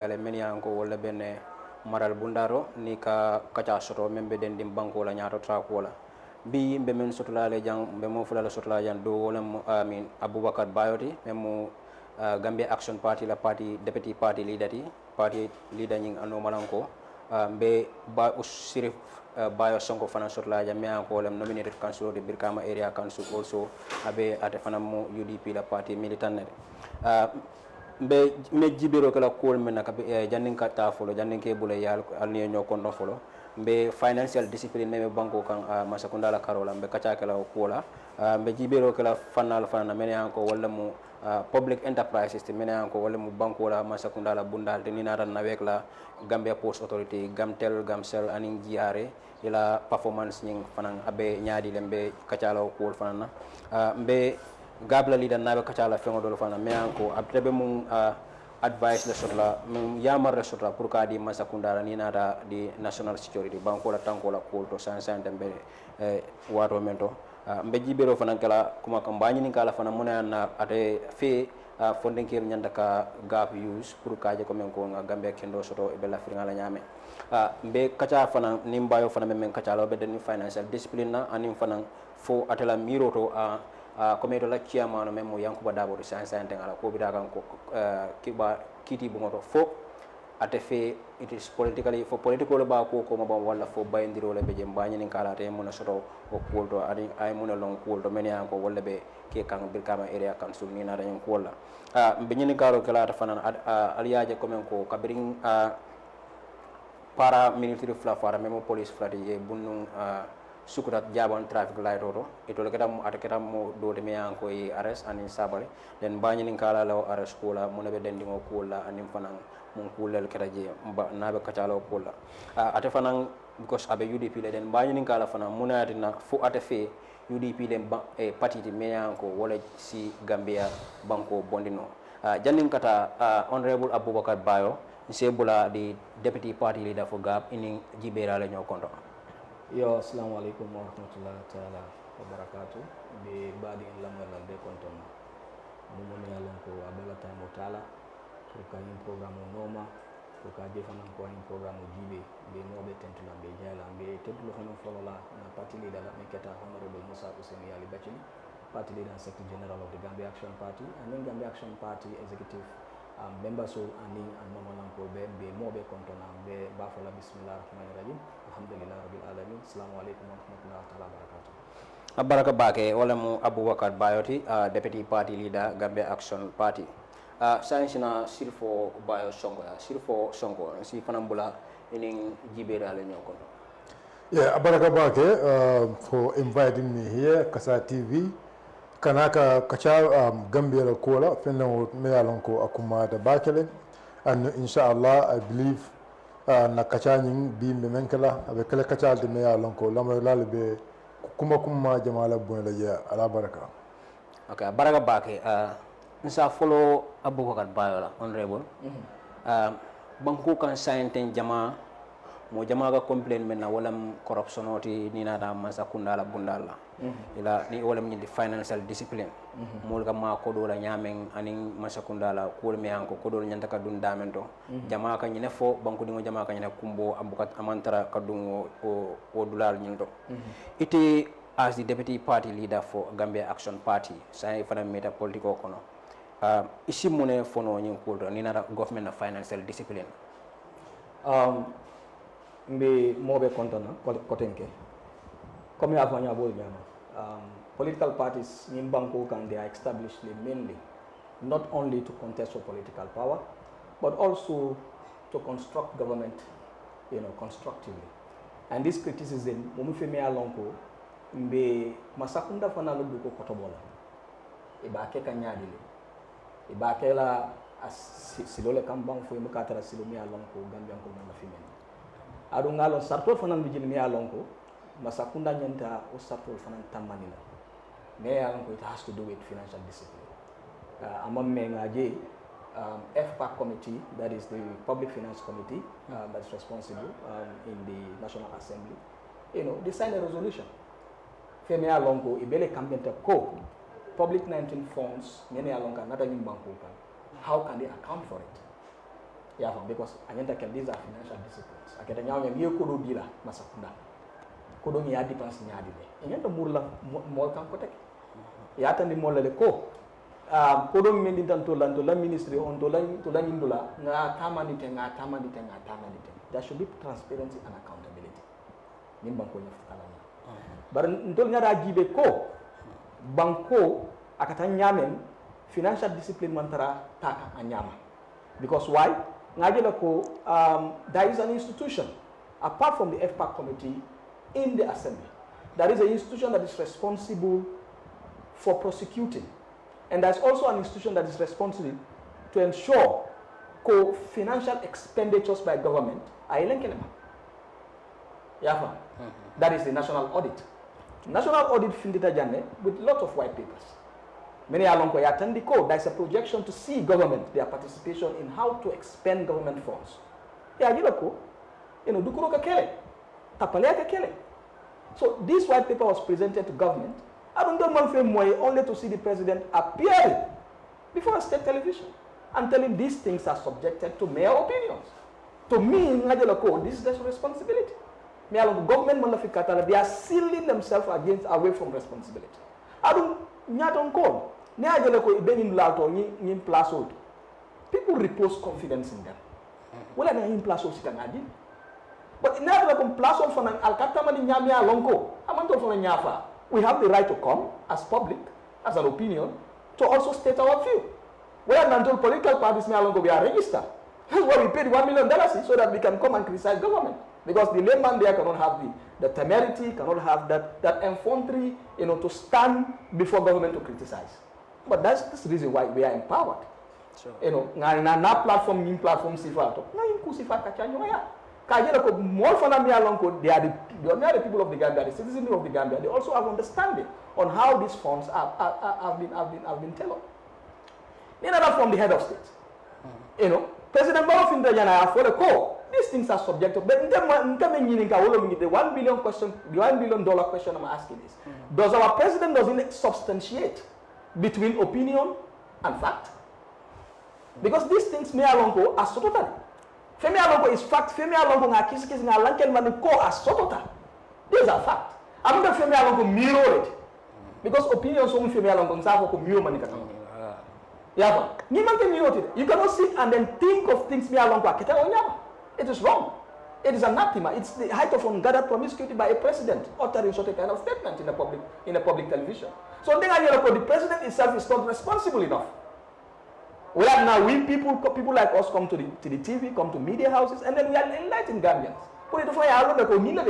ale meniyanko walla benne maral bundaro ni ka kaca soto men be den dim banko la nyaato trako la bi be men sotolale jang be mo fulala sotola jang do wala amin Abubacarr Bayo ti memo Gambia Action Party la party deputy party leader ti party leader nying ano malanko be ba Sheriff Bayo Sonko fana sotola jang me ko lam nominated council de Brikama area council also abe ate fana mo UDP la party militant mbe jibiro kala kool men naka jannin ka ta folo jannin ke bula yal alni ñoo ko no folo mbe financial discipline meme banko kan masakunda la karola mbe kacha kala kola mbe jibiro kala fanal fana men yanko wala mu public enterprises te men yanko wala mu banko la masakunda la bundal te ni nata nawek la Gambia Post Authority gamtel gamsel anin jiare ila performance nying fanan abe nyaadi lembe kacha la kool fana mbe gabla leader nabe kacala fengo dolo fana me anko abtebe mun advice la sotla mun yamar la sotla pour ka di masakundara ni nata di national security banko la tanko la ko to san dembe wato mento mbe jibero fana kala kuma kam bañi ni kala fana mona na ate fe fonden ker nyanda ka gap use pour ka je ko men ko Gambia kendo soto e bella fringa la nyame mbe kaca fana nimbayo fana men kacala be den financial discipline na anim fana fo atela miroto comme to la chairman même mo yankuba dabo de santé ala ko bida kan ko kiba kiti bungoto fo ate fe it is politically for political ba ko ma wala fo bayndiro le be je mbani ni kala te mo na soto o kulto ari ay mo na long kulto men yan ko wala be ke kan Brikama area council ni na dañ ko la be ni karo kala ta fanan aliyaje comme ko kabirin para military fara même police fara ye bunnu sukurat jaban traffic light oto itol ketam ataketa mo do de me yanko e arrest anin sabale den bañi nin kala law arrest kula mo nabe den dingo kula anin fanan mon kulel ketaje nabe kacalo kula ate fanan because abe UDP le den bañi nin kala fanan munatina fu ate fe UDP le party de me yanko wala si Gambia banko bondino jannin kata honorable Abubacarr Bayo sebula di deputy party leader for GAP ini jibera le nyokondo. Yo, assalamualaikum warahmatullahi taala wabarakatuh. Be badi en lamgal be konton mumon yalon ko abela tamo taala ko kanin programme noma ko ka defana ko en programme jibe be nobe tentula be jala be tetulo hono folola na party leader la meketa honorable Musa Hussein Yali Bachili, party leader and secretary general of the Gambia Action Party and then Gambia Action Party executive members of ani and nomalan ko be mobe kontona be bafala bismillahir rahmanir rahim alhamdulillah rabbil alamin assalamu alaikum warahmatullahi taala wabarakatuh. Baraka bake wala mu Abubacarr Bayo ti deputy party leader Gambia Action Party science Sheriffo Bayo Sonko Sheriffo Sonko si fanambula inin jibere ale nyoko. Yeah, baraka bake for inviting me here Kasa TV kanaka kacha Gambia la kola fenna me yalon ko akuma da bakele and inshallah I believe na kacha nying bi me menkala abe kala kacha de me yalon ko lamo lalbe kuma jamala bon la ya ala baraka. Okay, baraka bake nsa follow Abubacarr Bayo la honorable banku kan sainten jama mo jama ga complain men na wala corruption oti ni na da masa kundala bundala ila ni wala ni financial discipline mo ga ma ko do la nyamen anin masa kundala ko me an ko do nyanta ka dun damento jama ka nyine fo banku dingo jama ka nyine kumbo abukat amantara ka dun o dulal nyinto ite as the deputy party leader for Gambia Action Party sai fana meta politiko kono isi mune fono nyin ko ni na government na financial discipline mbe mobe kontona kotenke comme ya fanya bol jama political parties in banko can they are established mainly not only to contest for political power but also to construct government constructively, and this criticism mumufeme alonko mbe masakunda fana lu ko kotobola ibake kanyadile ibake la silole kambang fo mukatara silomi alonko Gambia ko na fimen adu ngalon sartol fanan bijil mi alonko masakunda nyanta o sartol fanan tamanila me alonko it has to do with financial discipline amam me ngaje FPAC committee, that is the public finance committee that's responsible in the National Assembly, they signed a resolution feme alonko ibele kambenta ko public 19 funds mene alonka nata nyimbanko kan how can they account for it Yeah, because these are financial disciplines. I get a young you could deal Masakunda. Couldn't ya depends nyadi. Ingento murla mol kan kotek. Ya tandi mol le ko. Kodong mendi tan tola ministry on tola indula nga tamani tenga. There should be transparency and accountability. Nim banko nyaftalanya. Bar ntol nyada jibe ko banko akata nyamen financial discipline mantara taka anyama. Because why? Ngajela ko there is an institution apart from the FPAC committee in the assembly. There is an institution that is responsible for prosecuting. And there's also an institution that is responsible to ensure financial expenditures by government are linked. That is the national audit. National audit findita jane with a lot of white papers. Many along ko attend the code. There's a projection to see government, their participation in how to expend government funds. Dukuro kakele, tapalea kakele. So this white paper was presented to government. I don't know only to see the president appearing before a state television and telling these things are subjected to mere opinions. To me, this is their responsibility. Government they are sealing themselves away from responsibility. I don't call. People repose confidence in them. But we have the right to come as public, as an opinion, to also state our view. Whether until political parties we are registered. That's why we paid $1 million so that we can come and criticize government. Because the layman there cannot have the temerity, cannot have that effrontery, to stand before government to criticize. But that's the reason why we are empowered. Sure. Na platform sifato. Na sifata kanyo more they are the people of the Gambia, the citizens of the Gambia. They also have understanding on how these funds have been tailored. Another from the head of state. President Barrow Fintajana for the call. These things are subjective. But the $1 billion question, the $1 billion question I'm asking is: does our president doesn't substantiate between opinion and fact? Because these things may along are so totally. Femi Alongo is fact. Femi Alongo nga kisi nga lanken mani ko as sotota. These are fact. I'm not Femi Alongo mirror it because opinions on Femi Alongo nzako ko mirror mani katamo. Yeah, ni man can mirror it. You cannot sit and then think of things me Alongo aketa onyama. It is wrong. It is anathema. It's the height of ungathered promiscuity by a president uttering such a kind of statement in a public television. So then the president itself is not responsible enough. Well, now people like us come to the TV, come to media houses, and then we are enlightened Gambians. Put it to fire, we don't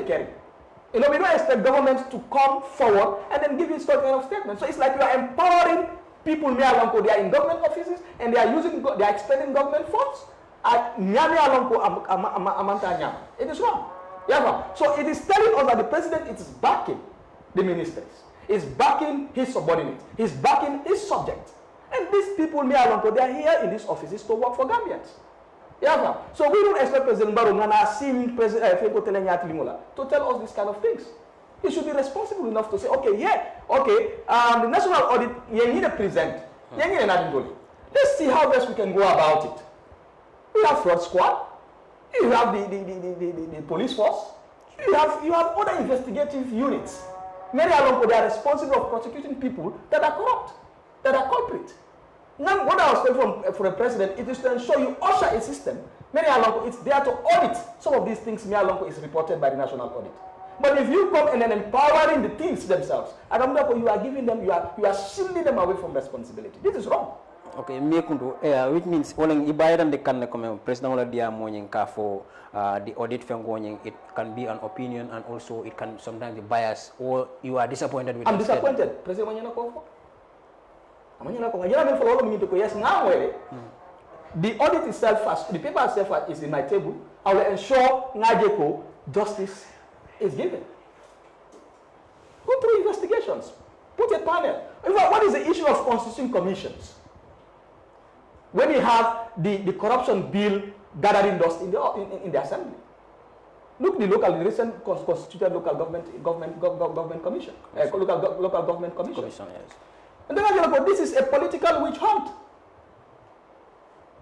expect government to come forward and then give you such kind of statement. So it's like you are empowering people they are in government offices and they are expending government funds. It is wrong. So it is telling us that the president is backing the ministers, is backing his subordinates, is backing his subjects. And these people, they are here in these offices to work for Gambians. So we don't expect President Barrow to tell us these kind of things. He should be responsible enough to say, the national audit, you need to present. Let's see how best we can go about it. We have fraud squad. You have the police force. You have other investigative units. Many of them they are responsible for prosecuting people that are corrupt, that are culprit. Now, what I was saying for a president, it is to ensure you usher a system. Many along it's there to audit some of these things. Me along is reported by the national audit. But if you come and then empowering the things themselves, you are giving them, you are shielding them away from responsibility. This is wrong. Okay, which means when Ibadan the can come President Ola dia for the audit it can be an opinion and also it can sometimes be biased or you are disappointed with. I'm disappointed. President Manyana Kofo. Yes, now the audit itself, the paper itself is in my table. I will ensure Ngajeko justice is given. Go through investigations. Put a panel. What is the issue of constituting commissions? When you have the corruption bill gathering dust in the assembly. Look, the recent constituted local government commission, local government commission. Yes. And then this is a political witch hunt.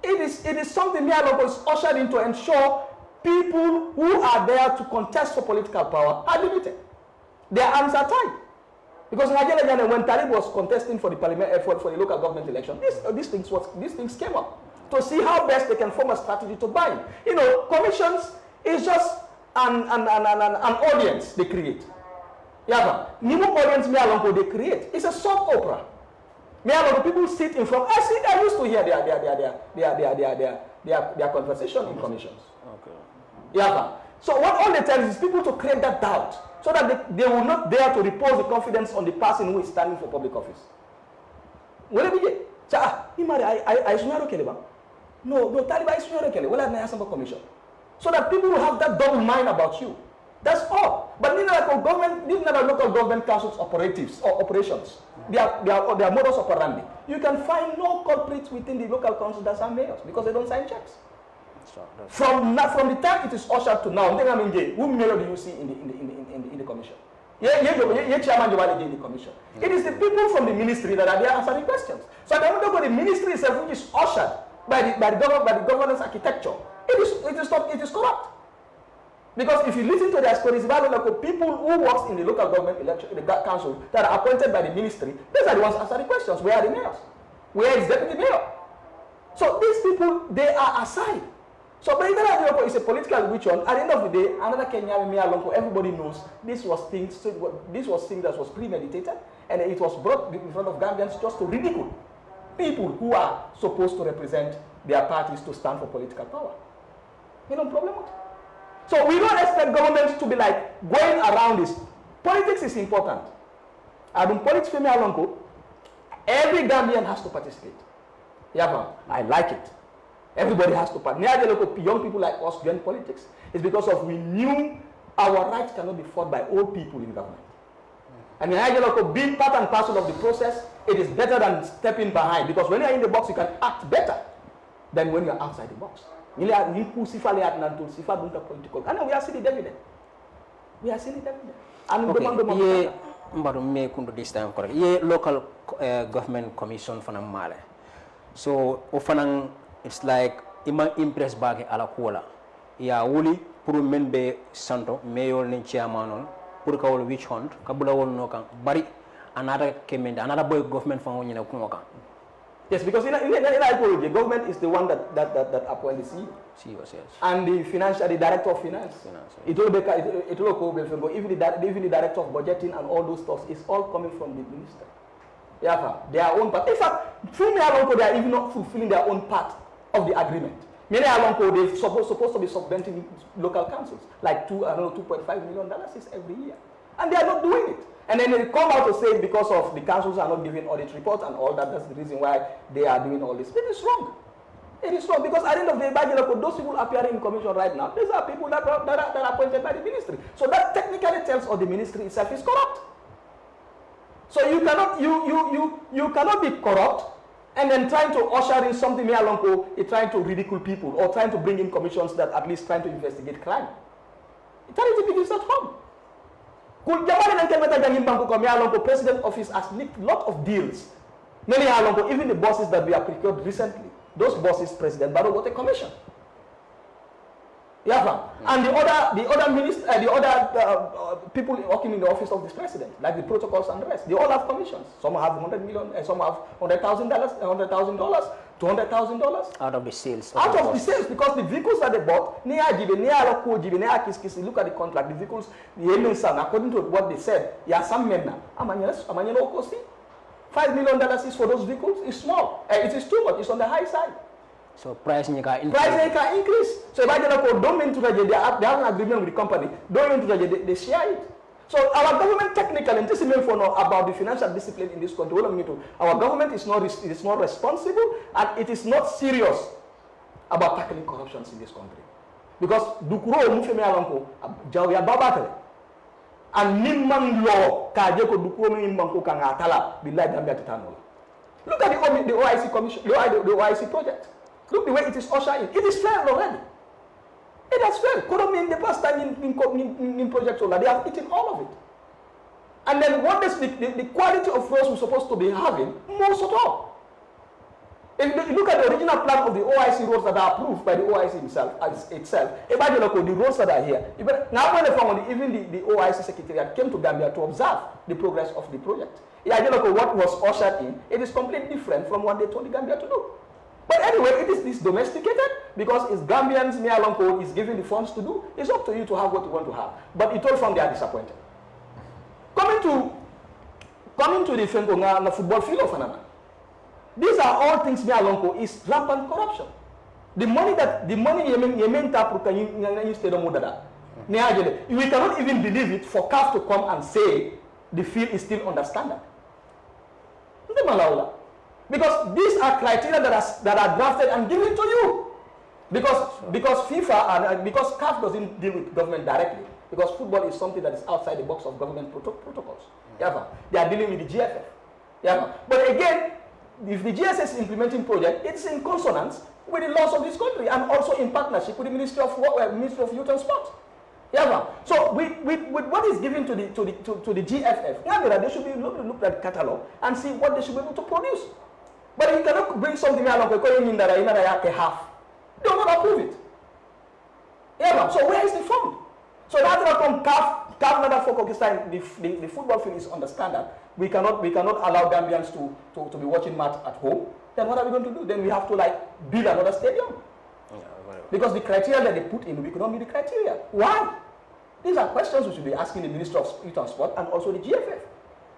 It is something Mialonko is ushered in to ensure people who are there to contest for political power are limited. Their hands are tied. Because when Talib was contesting for the parliament for the local government election, these things came up to see how best they can form a strategy to bind. You know, commissions is just an audience they create. Yeah, new audience Mialonko they create. It's a soap opera. Mialonko people sit in front. I used to hear their conversation in commissions. Okay. Yeah. So what all they tell is people to create that doubt, so that they will not dare to repose the confidence on the person who is standing for public office. Where did you get? No, Taliban is commission. So that people will have that double mind about you. That's all. But neither local government councils operatives or operations. They are modus operandi. You can find no culprits within the local council that are mayors because they don't sign checks. From the time it is ushered to now, who mayor do you see in the commission? Chairman in the commission. It is the people from the ministry that are there answering questions. So I don't know the ministry itself, which is ushered by the governance architecture. It is corrupt. Because if you listen to their stories, people who work in the local government election, the council that are appointed by the ministry, these are the ones answering questions. Where are the mayors? Where is deputy mayor? So these people, they are aside. So Brikama is a political witch hunt. At the end of the day, another Kenya Mialonko, everybody knows this was things that was premeditated, and it was brought in front of Gambians just to ridicule people who are supposed to represent their parties to stand for political power. You know, problem with it. So we don't expect governments to be like going around this. Politics is important. In politics, every Gambian has to participate. Yeah, I like it. Everybody has to participate. Young people like us join politics. It's because we knew our rights cannot be fought by old people in government. And being part and parcel of the process, it is better than stepping behind. Because when you're in the box, you can act better than when you're outside the box. And we are seeing the evidence. We are seeing the evidence. Okay. This time correct. Ye local government commission for Male. So ofanang it's like ima impress bag ala kuala. Ya wuli pour men be santo mayor ni chairman pour ka wol witch hunt kabula wol no kan bari another kemenda another boy government for woni na kunoka. Yes, because in the government is the one that appoints the CEO. Yes. And the director of finance. It will even the director of budgeting and all those stuff is all coming from the minister. Yeah, their own part. In fact, through me alone, they are even not fulfilling their own part of the agreement. Many alone, they're supposed to be subventing local councils like $2.5 million every year, and they are not doing it. And then they come out to say because of the councils are not giving audit reports and all that, that's the reason why they are doing all this. It is wrong. It is wrong because at the end of the day, those people appearing in commission right now, these are people that are appointed by the ministry. So that technically tells us the ministry itself is corrupt. So you cannot be corrupt and then trying to usher in something trying to ridicule people or trying to bring in commissions that at least trying to investigate crime. It begins at home. President office has leaked a lot of deals. Many even the bosses that we have procured recently, those bosses, President Barrow got a commission. Yeah, and the other ministers, people working in the office of this president, like the protocols and the rest, they all have commissions. Some have $100 million, some have $100,000, $200,000 out of the sales. Out of the sales, because the vehicles that they bought, look at the contract. The vehicles, according to what they said, some men now. $5 million is for those vehicles. It's small. It is too much. It's on the high side. So price can increase. So if I don't mean to they have an agreement with the company, don't mean to they share it. So our government technically, this is about the financial discipline in this country. Our government is not responsible and it is not serious about tackling corruptions in this country. Because Dukuro Mufeme Alanko, Jawya Babatale, and Nimman law, Kajeko Dukuro Nimmanko Kangatala, Bilai Gambia Titanola. Look at the OIC commission, the OIC project. Look the way it is ushered in. It is failed already. It has failed. Couldn't mean the past time in Project Solar, they have eaten all of it. And then what is the quality of roads we're supposed to be having, most at all. If you look at the original plan of the OIC roads that are approved by the OIC itself, imagine the roads that are here. Now when even the OIC Secretariat came to Gambia to observe the progress of the project. What was ushered in, it is completely different from what they told the Gambia to do. But anyway, it is domesticated because it's Gambians, Mialonko is giving the funds to do. It's up to you to have what you want to have. But it told from they are disappointed. Coming to the football field of Anana. These are all things Mialonko is rampant corruption. The money Yemen tap Kanyi stadium mudada. We cannot even believe it for CAF to come and say the field is still under standard. Because these are criteria that are drafted and given to you. Because FIFA and because CAF doesn't deal with government directly. Because football is something that is outside the box of government protocols. Yeah, they are dealing with the GFF. Yeah, but again, if the GSS is implementing project, it's in consonance with the laws of this country and also in partnership with the Ministry of Youth and Sport. Yeah, so with what is given to the GFF, they should be looked at the catalog and see what they should be able to produce. But you cannot bring something along that half. They will not approve it. Yeah, so where is the fund? So that's not from CAF for Pakistan. The football field is under standard. We cannot allow Gambians to be watching match at home. Then what are we going to do? Then we have to build another stadium. Because the criteria that they put in, we cannot meet the criteria. Why? These are questions we should be asking the Minister of Youth and Sport and also the GFF.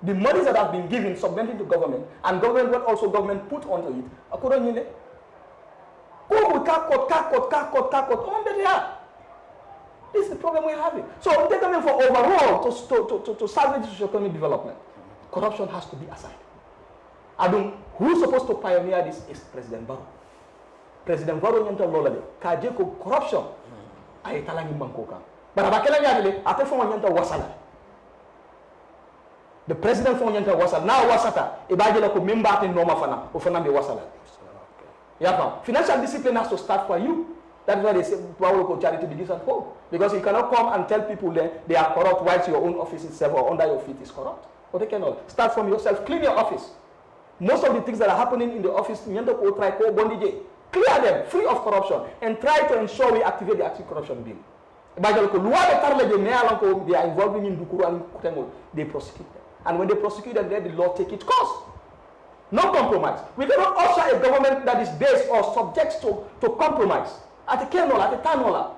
The monies that have been given, submitted to government, and what also government put onto it, this is the problem we're having. So they're coming for overall to salvage socio-economic development. Corruption has to be aside. Who's supposed to pioneer this is President Barrow. President Barrow nyanta lola de kajeko corruption ay talangi bankoka. Bara bakela nyadele ate fo nyanta wasala. The president fo nyanta wasala. Now wasata ibajela ko memba te noma fana o fana be wasala. Yeah, financial discipline has to start for you. That's why they say Paulo charity begins at home. Because you cannot come and tell people that they are corrupt whilst your own office itself or under your feet is corrupt. But they cannot. Start from yourself. Clean your office. Most of the things that are happening in the office, clear them, free of corruption, and try to ensure we activate the anti-corruption bill. They are involving in Dukuru and Kutengo. They prosecute them. And when they prosecute them, then the law take its course. No compromise. We cannot usher a government that is based or subject to compromise. At the Kemo, at the Tanola.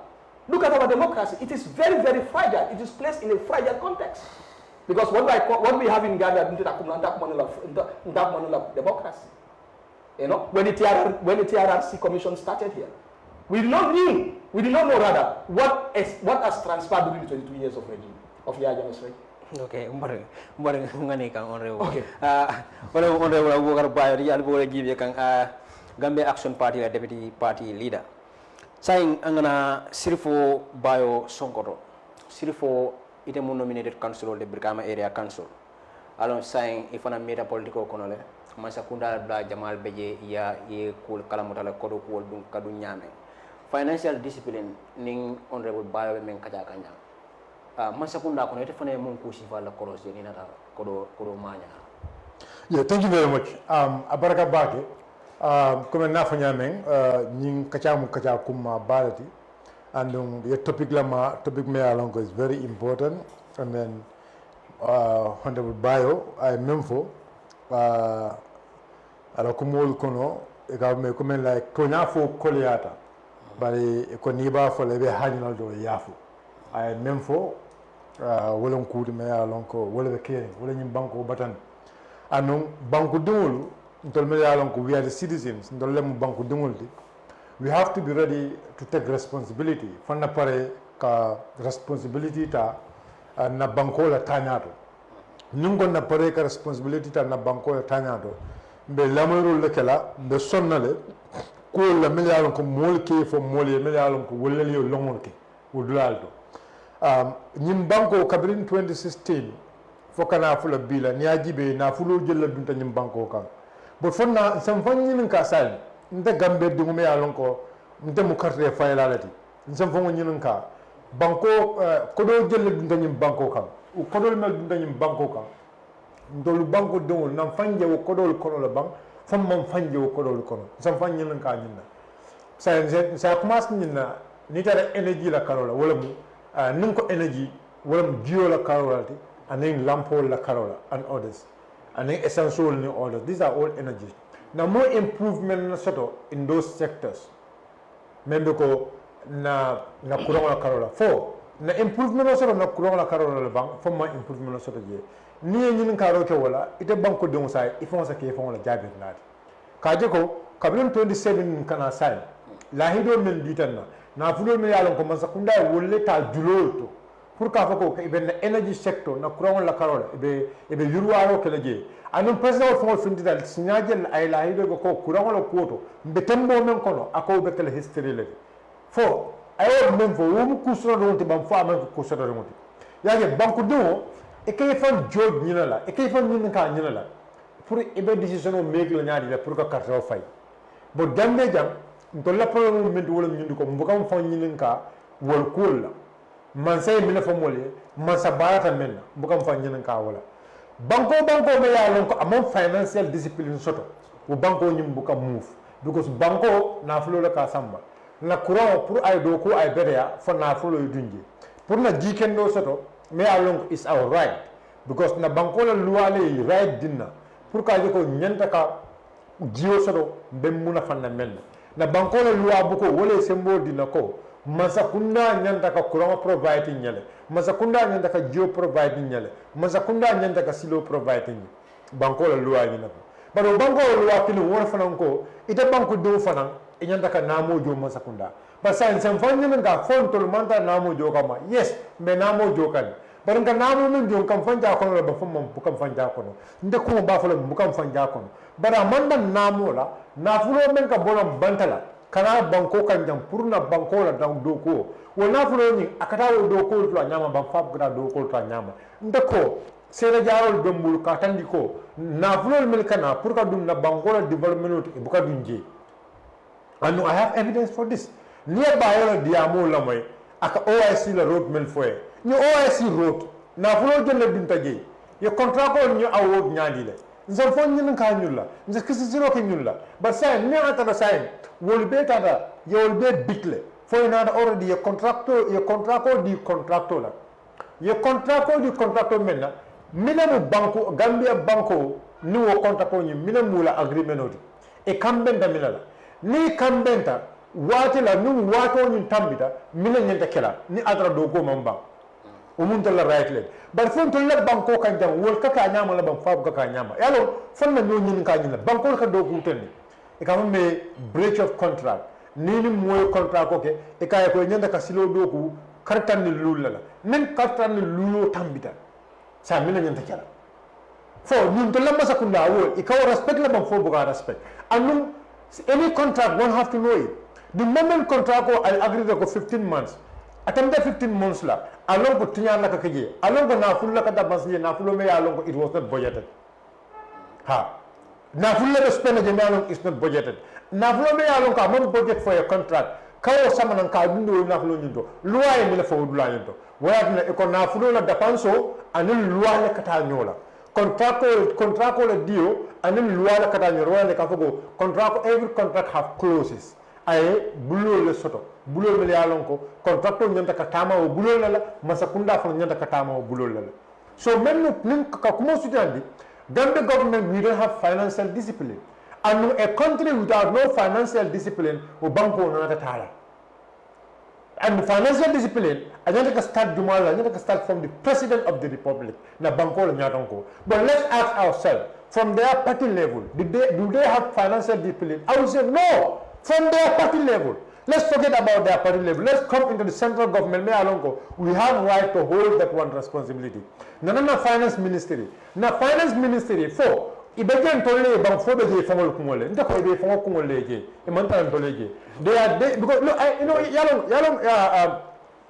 Look at our democracy. It is very, very fragile. It is placed in a fragile context. Because what we have in Ghana is democracy. You know, when the TRRC Commission started here, we did not know rather what has transpired during the 22 years of regime of Yahya's regime. Okay, ngani kang onrewo. Okay. Onrewo Abubacarr Bayo di albo give kang Gambia Action Party la deputy party leader. Saying angana Sheriffo Bayo Sonko. Sheriffo ite mo nominated council de Brikama area council. Alon saying if ana meta political konole masa kunda bla Jamal Beje ya ye kul kala mutala kodo kul dum kadu nyame. Financial discipline ning honorable Bayo men kaja kanya. Masa kunda kono ite fane mon kusi fa la koros ni nata kodo manya. Yeah, thank you very much. Abubacarr Bayo comme na fa nyame ning kacha kuma balati and the topic me along is very important and then honorable Bayo I memfo ala kumol kono e ka me comme like tonya fo koliata bari ko niba fo lebe hanal do yafu I memfo wolon kuudi me along ko wolbe kere wala nyim banko batan anon banko dungulu ntol me along ko we are the citizens ndol lem banko dunguldi we have to be ready to take responsibility fanna pare ka responsibility ta na banko la tanyato ningo na pare ka responsibility ta na banko la tanyato be lamoro le kala be sonnale ko la milliard ko molke fo molye milliard ko wolle yo longolke wodulalto nyim banko kabrin 2016 fokana fula bila ni ajibe na fulo jella dunta nyim banko kan bo fonna sam fanyin ka sal nte gambe dungume yalon ko nte mu carte faylalati nsam fongo nyinin ka banko kodo jelle dunta nyim banko kan u kodo mel dunta nyim banko kan ndolu banko dongol nam fanje wo kodo kono la bang fam man fanjo ko do ko sam fanyi nan ka nyinna sa commence nyinna ni tara energy la karola wala mu nin ko energy wala mu geo la karola ti anin lampo la karola and others anin essential ni others. These are all energies. Now more improvement na soto in those sectors membe ko na kurang la karola fo na improvement na soto na kurang la karola la bang fo ma improvement na soto je ni yin karo ke wala ite banko de musay ifon sa ke fon la jabe naati kaje ko kabilon 27 kana say la hido men ditanna na fulo me yalon ko man sakunda wolle ta juloto pour ka fako ke ben energy sector na kurang la karola be yurwaro ke laje anun president fo finti dal signajel ay la hido ko kurang la koto be tembo men kono ako be kala history le fo ayo men fo wum kusro do te bam fo am ko kusro do moti yaje banko do e kay fan joj ñina la e kay fan ñina ka ñina la pour ebe décision o meg la ñaadi la pour ka carte fay bo gambe jam to la problème men wala ñindi ko mbukam fa ñina ka wol kul la man say mi la fa molé man sa barata men mbukam fa ñina ka wala banko me ya lon ko amon financial discipline soto wo banko ñim mbukam move because banko na fulo la ka samba na courant pour ay do ko ay bereya fa na fulo yu dunje pour na jiken do soto me along is our right because na bankola luwale right dinna pour ka ko nyanta ka jiyo sodo be muna fanna men na bankola luwa buko wole sembo dinna ko masakunda nyanta ka kurama provide nyale masakunda nyanta ka jiyo provide nyale masakunda nyanta ka silo provide nyale bankola luwa ni na baro bankola luwa kini wona fanan ko ita banko do fanan e nyanta ka namo jo masakunda ba sa en fanni nga fon tol manta namo jo kama yes me namo jo kan baranga namu min jon kam fanja kono ba fam mam bukam fanja kono nde ko ba fala bukam fanja kono bara manda namu la na fulo men ka bonam bantala kana banko kan jam purna banko la daw do ko wo na fulo ni akata wo do ko to nyama ba fab gra do ko to nyama nde ko sere jarol dombul ka tandi ko na fulo men kana pour ka dum na banko la development e buka dunje and I have evidence for this nearby la diamo la moy aka OIC la road mel foye ni OIC road na fulo jelle dinta je ye contrat ko ni awod nyaadi le nzal fon ni ka nyulla nzal kisi zero ke nyulla ba sa ni ata ba sa wol be tada ye wol be bitle fo na already ye contrat ko di contractor la ye contrat ko di contractor menna minemu banko Gambia banko ni wo contrat ko ni minemu la agreement odi e kambenda minala ni kambenta wati la nu wato ni tambita mina nyenta kela ni adra do go mamba o mun la right le bar fon to la banko kan jam wol kaka nyama la ban fabu kaka nyama yalo fon na no nyin ka nyina banko ka do go tenni e ka me breach of contract ni moy contract ko ke e ka ko nyanda ka silo do ku kartan ni lulala men kartan ni lulo tambita sa mina nyenta kela fo ñun to la masakunda wol e ka respect la ban fo bu ga respect anum any contract don't have to know it. The moment contract ko I agree ko 15 months atamda 15 months la along ko tinya la ka kaje along ko na fulla ka da basye na fullo me along ko it was not budgeted ha na fulla be spend je me along is not budgeted na fullo me along ko amon budget for a contract kawo sama nan ka dundo na fullo nyindo loi mi la fo dula nyindo wala na ko na fullo la dapanso anil loi la kata nyola contract ko la dio anil loi la kata nyola wala ka fogo contract every contract have clauses ay bulo le soto bulo me yalon ko contractor nyanta ka tama o bulo la masakunda fa nyanta ka tama o bulo la so même nin ka kuma sutandi Gambia government we don't have financial discipline and a country without no financial discipline o banko na ta tala and financial discipline anyanta ka start dumala anyanta ka start from the president of the republic na banko la nyaton ko but let's ask ourselves from their party level do they have financial discipline? I would say no. From their party level, let's forget about their party level. Let's come into the central government. We have right to hold that one responsibility. Nana finance ministry. Na finance ministry for ibeje ntole bang fo beje famol kumole. Nta ko ibe famol kumole je. E manta ntole they are they because look you know yalong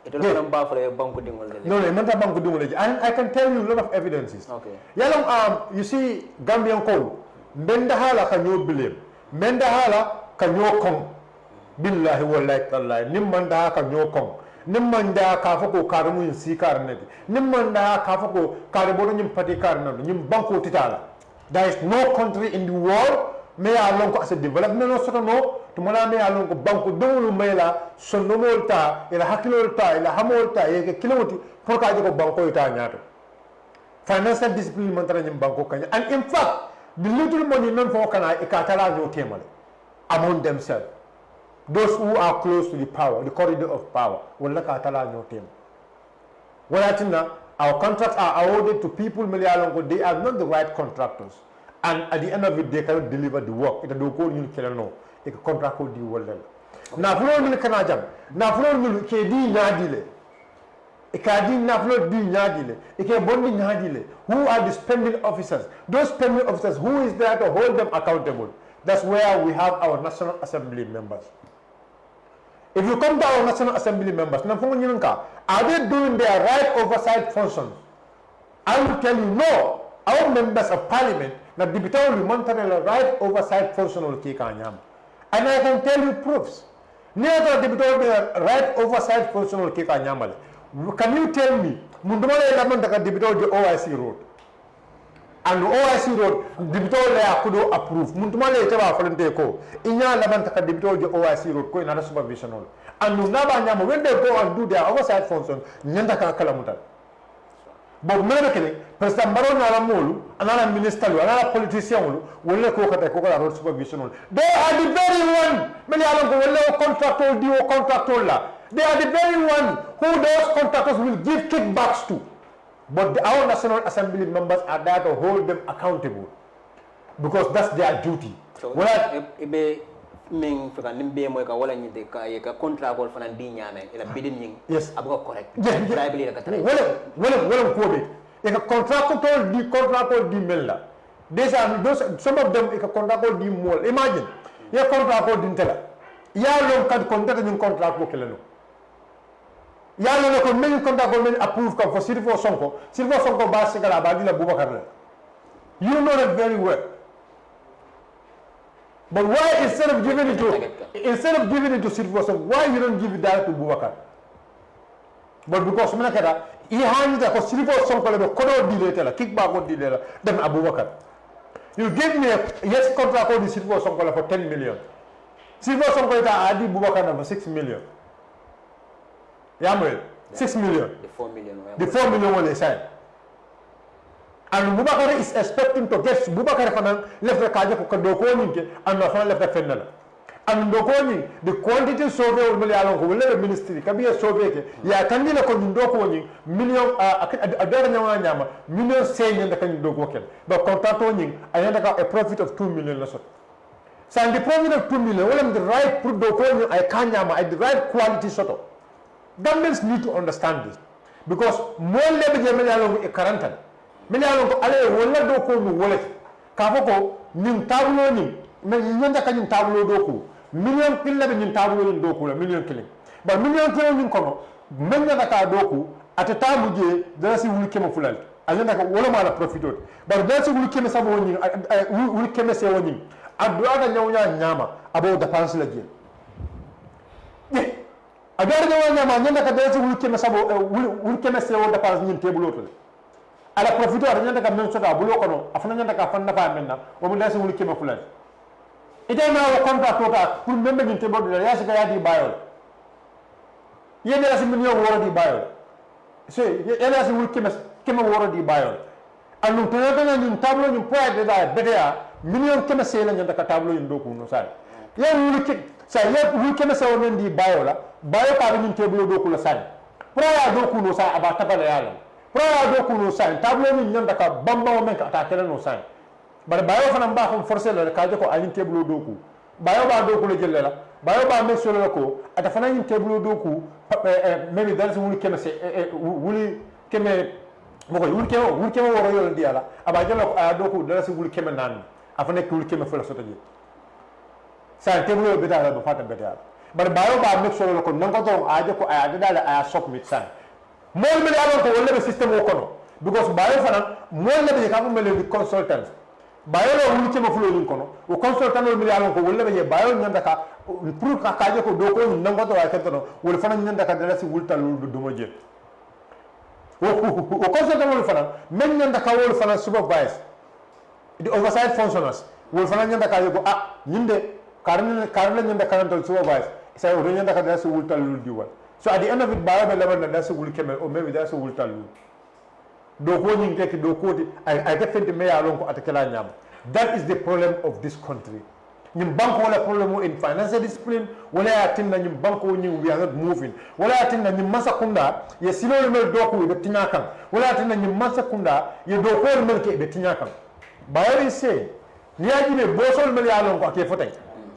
it will come back for a bank dingole. No, manta bank dingole je. I can tell you a lot of evidences. Okay. Yalong you see Gambian code. Menda hala can you believe? Menda hala kanyo kong billahi wallahi tallahi nimmanda kanyo kong nimmanda ka fako karmu yin si karne nimmanda ka fako karbo nyim pati karna nyim banko titala there is no country in the world me ya lon ko asa development no soto no to mala me ya lon ko banko dongulu mayla sonno molta ila hakilolta ila hamolta e kiloti pour ka ko banko ita nyaato financial discipline man tara nyim banko kanya and in fact the little money men for kana e ka tala no temale among themselves those who are close to the power the corridor of power wala ka tala no tem walatina our contracts are awarded to people Malialongo. They are not the right contractors. And at the end of it, they cannot deliver the work. It is a contract called the world. Now, for all the Canadian, now for all the KD Nadile, a Kadi Naflo D Nadile, a Bondi Nadile, who are the spending officers? Those spending officers, who is there to hold them accountable? That's where we have our National Assembly members. If you come to our National Assembly members, are they doing their right oversight functions? I will tell you, no. Our members of parliament, the deputy will monitor the right oversight function of Kikanyam. And I can tell you proofs. Neither the deputy right oversight function of Kikanyam. Can you tell me, Mundumale Laman the deputy of the OIC road? And OIC road, deputy could approve. Muntumale Tava Falenteko, Inya Laman the deputy of the OIC road, going another supervision. And Nunaba, when they go and do their oversight function, Nyandaka Kalamuta. But American, President Baron Alamolu, another minister, another politician, will let Coca road supervision. They are the very one, many will contractor, do contractor. They are the very one who those contractors will give kickbacks to. But our National Assembly members are there to hold them accountable because that's their duty. So, Ming for an MBA Moka, wala ni de ka contract for an dinyame, ila bidding, yes, about correct. Yes, well, quoted. If a contractor di contractor di mela, these are those, some of them, if a contractor di mall, imagine, your contractor didn't tell her. Yalo can contact in contract for Keleno. Yalo can make contract approved for Sheriffo Sonko, Sheriffo Sonko Basigala Badila Abubacarr. You know that very well. But why instead of giving it to Sheriffo Sonko, why you don't give it direct to Abubacarr? But because Manakara, he hands the Sheriffo Sonko the Kodo delay, kickback or delay, then Abubacarr. You give me a yes contract on the Sheriffo Sonko for 10 million. Sheriffo Sonko is Adi Abubacarr for 6 million. Yamuel, 6 million. The 4 million. The 4 million will sign. And Abubacarr is expecting to get Abubacarr left the Kaja Kodoko and Nafan left the Fenala. And Dokoni, the quantity survey will be along with the ministry, can be a survey. Ya Kandila Kondoko million a million saying in the Kandoko. But contracting, I end up a profit of 2 million. So the profit of 2 million, well, the right put Dokoni, I can't at the right quality sort of. Governments need to understand this because more level along a current. Many along Ale will not do wallet. Kavoko, Nim Tablo Nim, Menenda Kanim Tablo Doku, million killing in Tablo in Doku, million killing. But million killing in Kono, Menaka Doku, at a time we there's a will came of Fulan. I think like one of profit. But there's a will came as a warning, will came as a warning. I'd rather know Yama about the pencil again. I don't know when will came as the person in table. Ala profito aranya ka men sota bulo kono afana nyanda ka fanna fa menna o mo dasi wuli kema fulan ite na o contract tota pour membe ni tebo de ya se ka ya di bayo yene asi min yo woro di bayo so yene asi wuli kema woro di bayo anu tena ni tablo ni poa de da betea million kema se la nyanda ka tablo ni doku no sai ya wuli ke sai ya wuli kema se wonen di bayo la bayo ka ni tebo doku la sai pro ya doku no sai aba tabala ya la Prawa doku no sign, tablo ni nyanda ka bamba o men ka atakele no sign. But bayo fana mba ko forcer le ka ko alin table doku. Bayo ba doku le jelle la. Bayo ba me solo ko ata fana ni table doku maybe that's wuli keme se wuli keme moko wuli keme woro yo ndiala. Aba jella ko doku that's wuli keme nan. Afana ko wuli keme fola sotaji. Sa table be da ba fata be da. But bayo ba me solo ko nango to aje ko aya dala aya submit sign. More many other to the system because Biofana, more than the government with consultants. Bio will come of flowing kono, or consultant will be able to live a bio Nandaka, prove Kakako Doko, Nangato Akatono, will find Nandaka Ulta Dumoje. Or consultant will find many Nandaka will find supervise the oversight functioners. wol fana nyanda ka ko nyinde karne nyanda kanantol supervise say o nyanda ka that's will tell you diwal so at the end of it baya be level that's will kemel or maybe that's will tell you do ko nyin tek do ko di ay defente me ya lon ko atakela nyam that is the problem of this country ñim banko wala problem in financial discipline wala yatinna ñim banko ñim we are not moving wala yatinna ñim masakunda ye silo mel do ko be tinyakan wala yatinna ñim masakunda ye do ko mel ke be tinyakan bayari say ni ajibe bosol mel ya lon ko ake fotay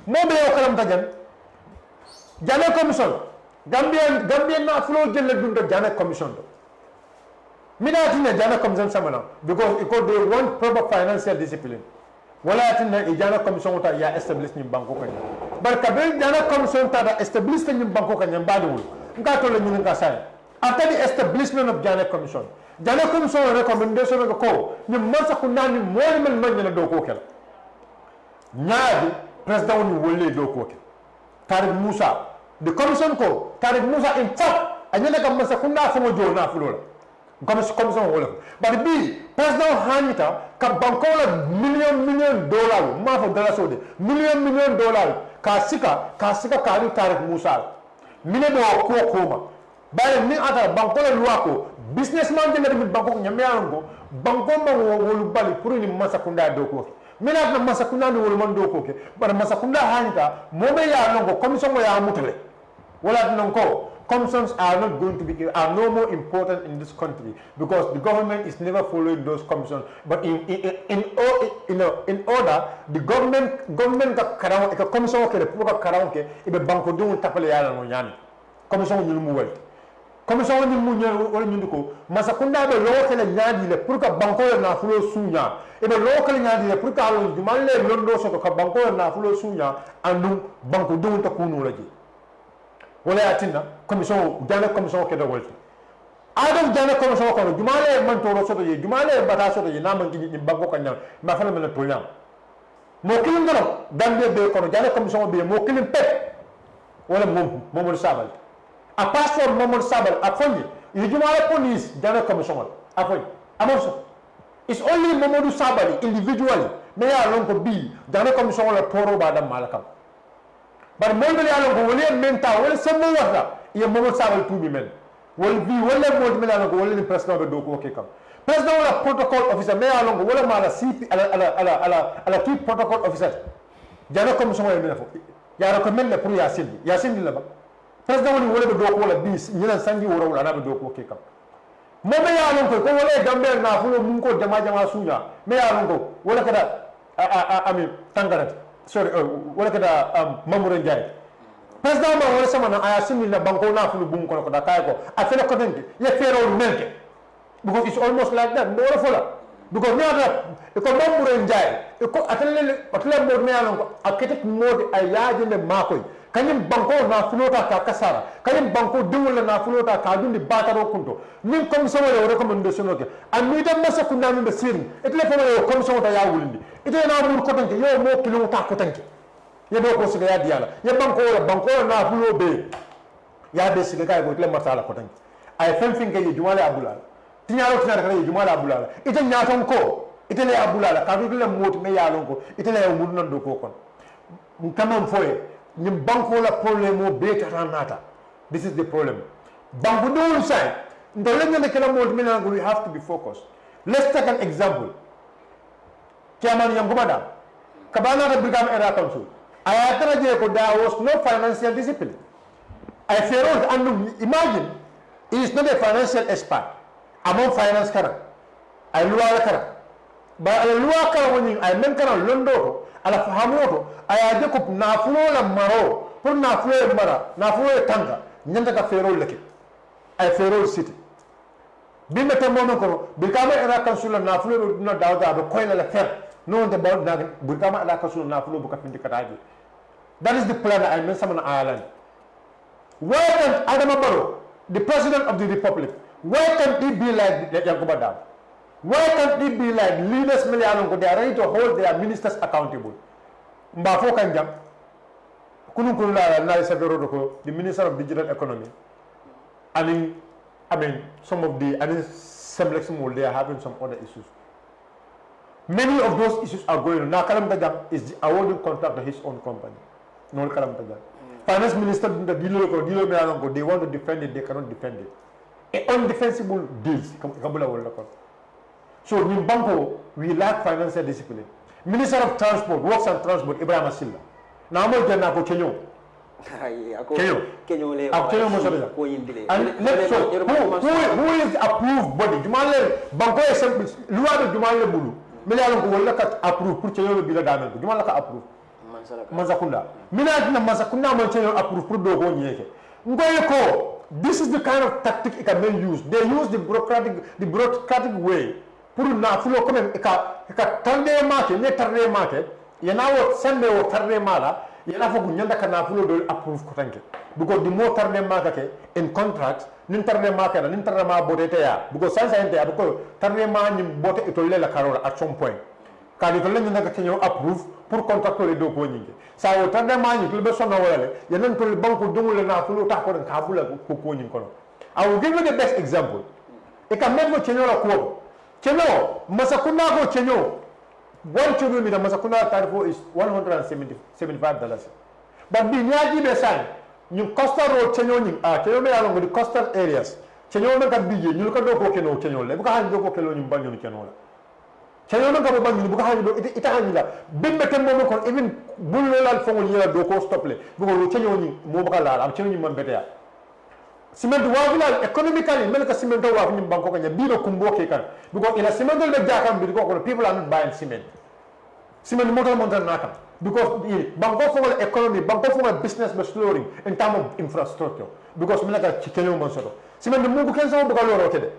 mo be yo kalam tajan jane commission gambien na flow jelle dunda jane commission do minatina jane commission samana because they want proper financial discipline wala yatinna ijana commission ta ya establish ñim banko kanya barka be jana commission ta da establish ñim banko kanya mbadul nga to le ñin nga say after the establishment of jana commission recommendation ko ñim masa ku nani moy mel man do ko kel ñaadi president ni wolle do ko kel Tarik Musa the commission ko Tarik Musa in fact anyana kam masa ku na fo jona fu lola commission wala but bi president hanita ka banko la million dollar ma fo dala sode million dollar ka sika ka ni Tarik Musa mine do ko koma bare ni ata banko la loi ko businessman de ngadi banko nyame yango banko ma wolu bali pour ni masakunda do ko mina na masakunda ni wolu man do ko ke bare masakunda hanita mo be ya longo commission ya mutale wala non ko commissions are not going to be are no more important in this country because the government is never following those commissions. But in order, the government ka karaw ka commission ke pour ka karaw ke ibe banko dum tapale yala no nyami commission ñu mu wal commission ñu mu ñëw wala ñu ndiko masakunda be lo ke la nyaadi le pour ka banko na fulo sunya ibe lo ke la nyaadi le pour ka lo jumal le londo so ka banko na fulo sunya andu banko dum ta kunu la ji wala yatinna commission jana commission ke do wolti adam jana commission ko jumale man to roso ye jumale bata so ye naman ni banko kanya ma fala men to yam mo kilin ngoro dambe be ko jana commission be mo kilin pet wala momol sabal a passport momol sabal a fonji ye jumale police jana commission a fonji amoso it's only momolu sabali individually me ya lon ko bi jana commission la toro ba dam malakam bar molbe yalla ko wala menta wala semmo wata ye momo sabal tubi men wala bi wala molbe yalla ko wala ni president be do ko ke kam president wala protocol officer me yalla ko wala mala CP ala tout protocol officer jana commission wala menafo ya ko men le pour yasin la ba president wala be do ko wala bis ñina sangi wala na be do ko ke kam mo me yalla ko wala gambe na fu mun ko jama sunya me yalla ko wala kada ami tangarat sorry wala kada Mamour Ndiaye president ba wala sama na aya simil na banko na fulu bum ko da kay ko afela ko denke ye fero melke because it's almost like that no wala fola because nyata ko Mamour Ndiaye ko atele mo me alon ko akete mode ay yaaje ne makoy kanyim banko na fulota ka kasara kanyim banko dumul na fulota ka dundi bataro kunto min commission wala recommendation ke ami dem masa kunna min be sirin etle fo wala commission ta ya wulindi ite na mur ko tanke yo mo kilo ta ko tanke ye do ko siga ya diala ye banko na fulo be ya be siga kay ko etle masala ko tanke ay fen fin ke jumala abulala tinyaro ka ye jumala abulala ite nyaton ko ite le abulala ka do le mot me ya lon ko ite le mur non do ko kon kamam foye ni banko la problème o be nata. This is the problem. Banko do side. We have to be focused. Let's take an example. Chairman Yangumada, Kabana the Brikama Area Council. There was no financial discipline. I feared and imagine he is not a financial expert. Among finance kara. I lua kara. But I lua kara when I meant kara londo. Ala fahamoto ayaje ko nafulo la maro pour nafulo mara nafulo tanga nyanda ka fero leke ay fero city bimbe te mono ko Brikama Area Council nafulo no dawda do koyna la fer no de bod na Brikama Area Council nafulo bu ka findi kataji. That is the plan I mean some Ireland. Why can't Adama Barrow, the president of the republic, why can't he be like Yankuba Dam? Why can't it be like leaders they are ready to hold their ministers accountable? Mbafo kanjam kunu la the minister of digital economy and I mean some of the and some they are having some other issues. Many of those issues are going on. Now Kalam Tajang is awarding contract to his own company. No Kalam Tajang. Finance Minister, they want to defend it, they cannot defend it. Undefensible deals. So in Banco, we lack financial discipline. Minister of Transport, Works and Transport, Ibrahim Asilla. Now I'm going to Kenyo. Kenyo. And let's show who is the approved body. Jumal Banco example, Luado Jumal Bulu. Milan will look at approved, put Kenyo Bila Diamond. Jumal approved. Mazakunda. Mina Mazakunda Manchego approved Prudo Gonyeke. Ngoyeko. This is the kind of tactic it can be used. They use the bureaucratic way. Pour na fulo comme ka tande market ne tarre market yana wo sande wo tarre mala yana fogu nyanda kana fulo do approve ko tanke because the more tarre market in contracts nin tarre market nin tarre ma bodete ya because sansa ente abko tarre ma ni bote itolle la karola at some point kali to lenni naka kenyo approve pour contractor do ko nyinge sa wo tarre ma ni to be sonna wala yanan to banko dumul na fulo ta ko ka bula ko nyin kono. I will give you the best example. E ka medmo kenyo la ko Kemo, Masakuna go Keno. 1 cubic meter Masakuna tarifo is $175. But the Nyaji Besan, you coastal road Keno, Keno me along with the coastal areas. Keno make a big, you look at Doko Keno, Keno, Lebuka Doko Keno in Banyo Kenola. Keno make a bang, Buka Itahila. Big Betembo, even Bulal from Yellow Doko Stople, because Keno Mobala, I'm changing my better. Cement wavila economically melka cement wavini banko kanya bilo kumboke kan because ila cement le jakam because people are not buying cement motor nakam because banko for economy banko for business be slowing in terms of infrastructure because melka chikenyo monsoto cement mugu kenso buka loro kede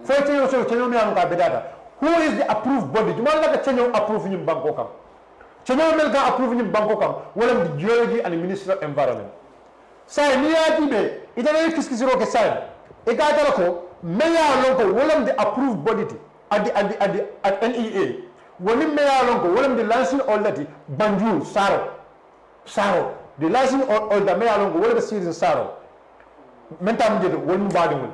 fete yo so kenyo mi anka bedata who is the approved body jumal la kenyo approve ni banko kam kenyo melka approve ni banko kam wala the geology and the ministry of environment say ni atibe itane kiskisiro ke say e ga tala ko meya lonko wolam the approved body at NEA woni meya lonko wolam the license already Banjul Saro the license or the meya lonko wolam the season Saro mentam jeto woni badingul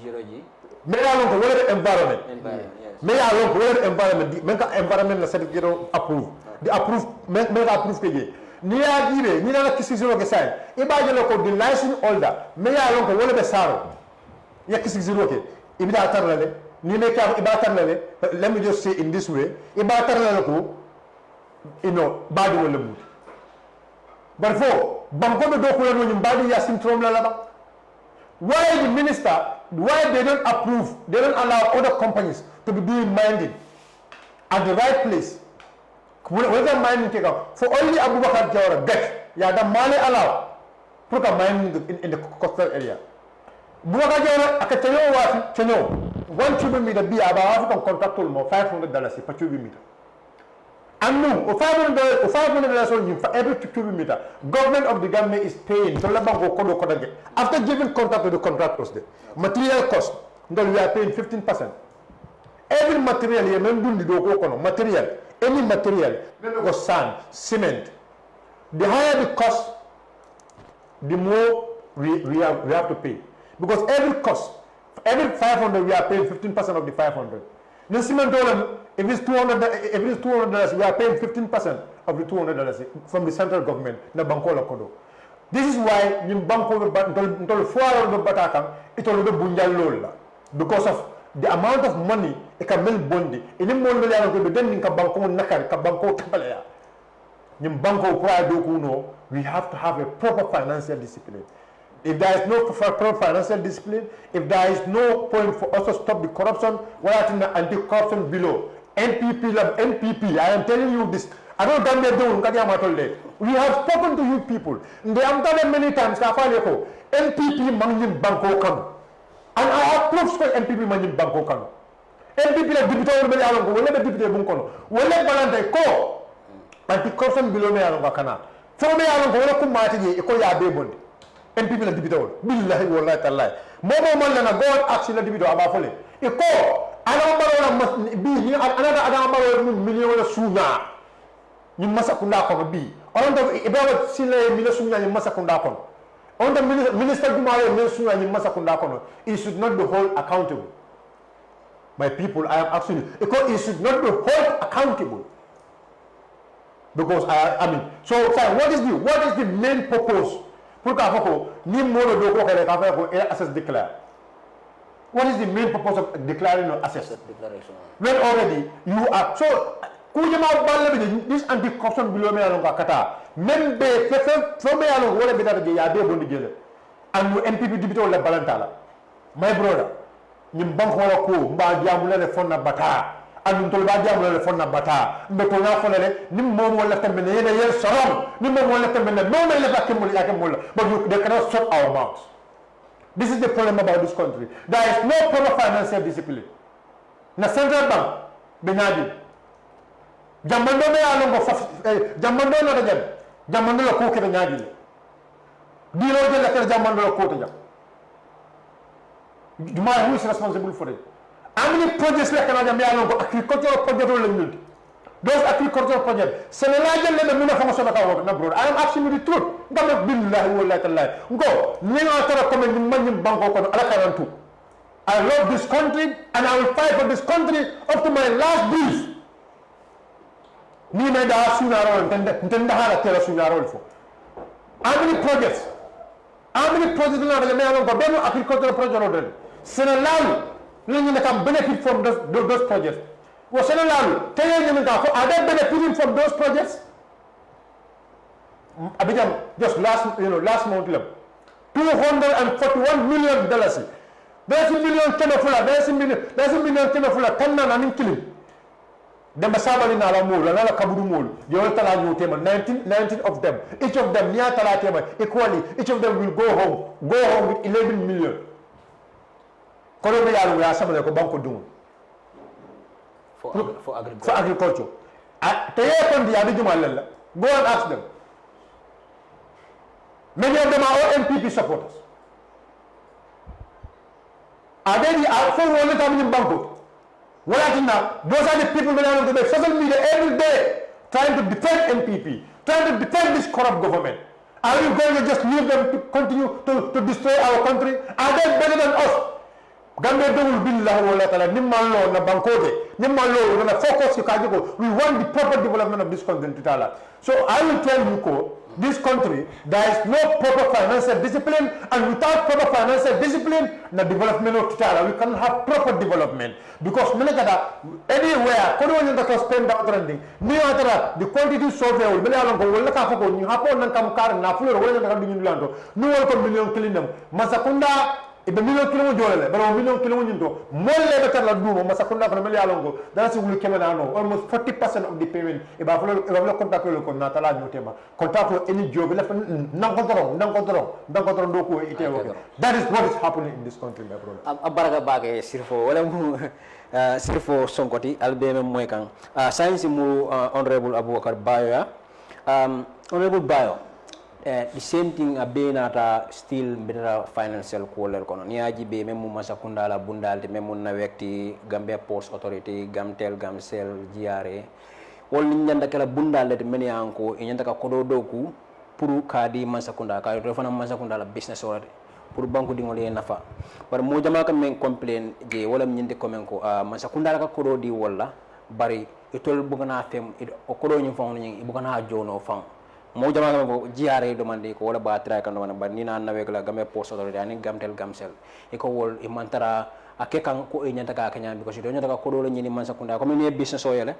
geology meya lonko wolam the environment yes meya lonko wolam the environment menka environment la certificate approve the approve menka approve ke ni ya dibe ni na kisiziro ke sai ibaje loko the license holder me ya lonko wala be saro ya kisiziro ke ibida tarlale ni me ka ibida tarlale let me just say in this way ibida tarlale ko badi wala mut barfo banko be do ko no nyum badi ya syndrome la ba why the minister why they don't approve they don't allow other companies to be doing mining at the right place. Whether mining take up for only Abubacarr Bayo get the money allowed for mining in the coastal area. Abubacarr Bayo akatenyo wa tenyo 1 cubic meter be about African contractor mo $500 per cubic meter. And no, $500 for every cubic meter. Government of the Gambia is paying to la banko kodo kodage. After giving contract to the contractors, the material cost, we are paying 15%. Every material here, material. Any material, maybe sand, cement, the higher the cost, the more we have to pay. Because every cost, every 500 we are paying 15% of the 500. The cement if it's $200, we are paying 15% of the $200 from the central government. Na bankola kodo. This is why in banko ntol fuara do bataka itol do bunjal lola because of the amount of money it can build bondi ini mon mele ala ko be den ka banko nakar ka banko tabale ya nim banko kwa do kuno we have to have a proper financial discipline. If there is no proper financial discipline, if there is no point for us to stop the corruption, what are the anti-corruption below NPP, I am telling you this. I don't we have spoken to you people. They have done it many times. NPP mangin banko kam. And I have proofs for NPP mangin banko kam. NPP la deputy or mele alongo, wala deputy bunkono. Wala balante ko. Anti-corruption below me alongo kana. For me alongo wala kumati ye ko ya bebondi. NPP la deputy or. Billahi wallahi tallahi. Momo man na go and ask la deputy aba fole. Iko ana bi ni another ada million la sunya. Ni masakunda ko bi on do ibawa sile milesunya ni masakunda ko on the minister gumare milesunya ni masakunda ko he should not be held accountable my people, I am actually, because it should not be held accountable. Because I mean, so fine, what is the main purpose? Assess declare. What is the main purpose of declaring your assets? Declaration. When already you are so this anti-corruption below me along Kata. Même from me along wala beta de yabe bondi gele. And MPP dibito la balantala. My brother, nyim bank wala ko mba diamula le fonna bata. Anu tolba diamula le fonna bata. Mbe to na fonna le nim mom wala tambe ne yene yel salam. Nim mom wala tambe ne no me le bakemul yakemul. But they cannot shut our mouths. This is the problem about this country. There is no proper financial discipline. Na central bank benadi jamando me alongo jamando no da jam jamando la ko ke nyaagi di lo de la ke jamando la ko to jam who is responsible for it? How many projects like Canada me alongo agricultural project la ñu those agricultural projects Senegal le me na fonction na ka na bro I am asking you the truth ngam billahi wallahi taala ngo ni na tara comme ni man banko ko ala karantu I love this country and I will fight for this country up to my last breath. Ni me da sunaro ntenda hala tera sunaro fo. How many projects na da me alon ko beno agricultural project order. Senegal ni can benefit from those projects. Wo Senegal teye ni ka are they benefiting from those projects? Abidjan just last month $241 million. There's a million Kemo there's a million Kemo Kanna and killing. The Masabali Nala Mul, another Kaburu Mul, Yoltala Tema, 19 of them. Each of them, Niatala Tema, equally, each of them will go home with 11 million. Colombia, we are some of the Banco Doom. For agriculture. Go and ask them. Many of them are all MPP supporters. Are they the alpha one time in Banco? Those are the people that are on the social media every day trying to defend MPP, trying to defend this corrupt government. Are you going to just leave them to continue to destroy our country? Are they better than us? Gambe will billah wala taala nimalo na bankote nimalo na focus you can go. We want the proper development of this country tala. So I will tell you this country there is no proper financial discipline, and without proper financial discipline the development of tala we cannot have proper development because anywhere kono ni to spend out trending ni atara the quantity survey will be along ko wala ka fako ni hapo nan kam kar na fulo wala na kam ni lando ni wala ko million kilinam masakunda ibe million kilo jolale baro million kilo nyinto molle be tan la dumo masakunda ko mel yalongo dana si wulu kemena no almost 40% of the payment e ba fulo contact ko na tala nyotema contact any job left nan ko doron do ko ite woke that is what is happening in this country my brother abaraga bage Sheriffo wala mu Sheriffo Sonkoti albeme moy kan science mu honorable Abubacarr Bayo honorable Bayo the same thing benata still better financial Cllr kono ni aji be memu masakunda la bundalde memu na wekti Gambia Post Authority Gamtel Gamcell GRA wol ni nyanda kala bundalde men yanko e nyanda ka kodo doku pour kadi masakunda ka do fana masakunda la business orade pour banku dingol e nafa par mo jama kam men complain je wala nyinde komen ko masakunda ka kodo di wala bari etol bugana fem o kodo nyum fon nyi bugana jono fon mo jama ko jiare demande ko wala ba tra kan wana ni na nawe la Gambia Post Authority ani Gamtel Gamcell e ko wol e mantara ake kan ko e nyanta ka kanya because do nyanta ka ko do nyini man sakunda comme ni business o yele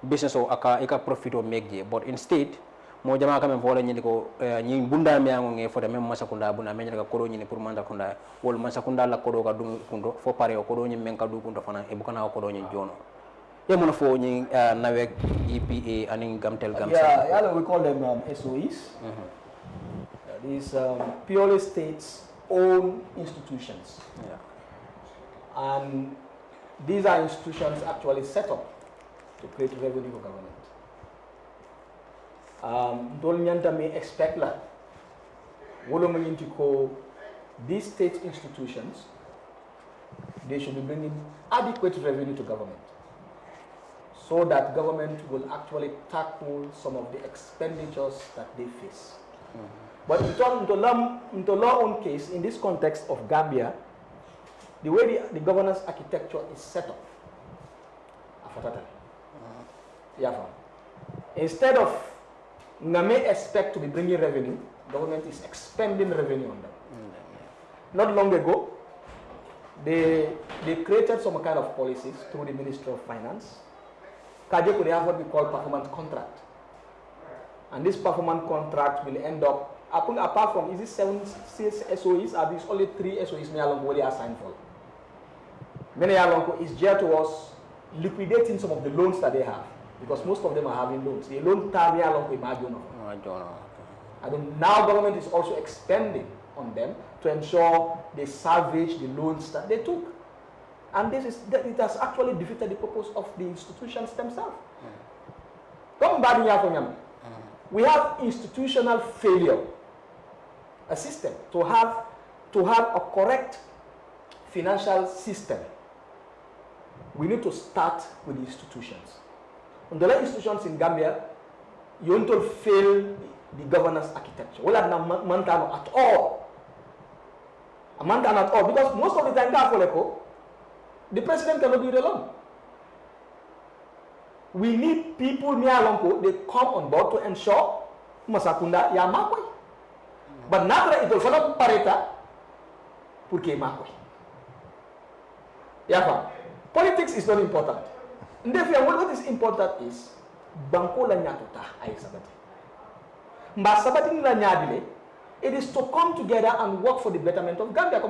business o aka e ka profito megje but instead mo jama kam wala nyini ko nyi bunda mi ango nge fo de même masakunda buna me nyaka ko do nyini pour man sakunda wol man sakunda la ko do ka dum kundo fo pare ko do nyim men ka du kundo fana e bukana ko do nyi jono yemono fo ñi nawek EPA and Gamtel Gamcell. Yeah, we call them SOEs. These purely states-owned institutions. Yeah. And these are institutions actually set up to create revenue for government. Don't nyanta may expect that. These state institutions, they should be bringing adequate revenue to government, so that government will actually tackle some of the expenditures that they face. But in the law own case, in this context of Gambia, the way the governance architecture is set up, afatata. Yeah, instead of may expect to be bringing revenue, government is expending revenue on them. Not long ago, they created some kind of policies through the Ministry of Finance. Kaje could have what we call performance contract. And this performance contract will end up, apart from, is it 7 SOEs, are these only 3 SOEs where they are signed for? Many is geared towards liquidating some of the loans that they have, because most of them are having loans. The loan time and now government is also expanding on them to ensure they salvage the loans that they took. And it has actually defeated the purpose of the institutions themselves. Come back here for me. We have institutional failure, a system to have a correct financial system. We need to start with the institutions. On the institutions in Gambia, you want to fail the governance architecture. Well, not at all. At all, because most of the time, the president cannot do it alone. We need people they come on board to ensure Masakunda ya makwe. But not it will follow pareta porque makwe. Yeah, politics is not important. And therefore, what is important is banko la nyatota ay sabati. Mba sabati ni la nyadile. It is to come together and work for the betterment of Gambia.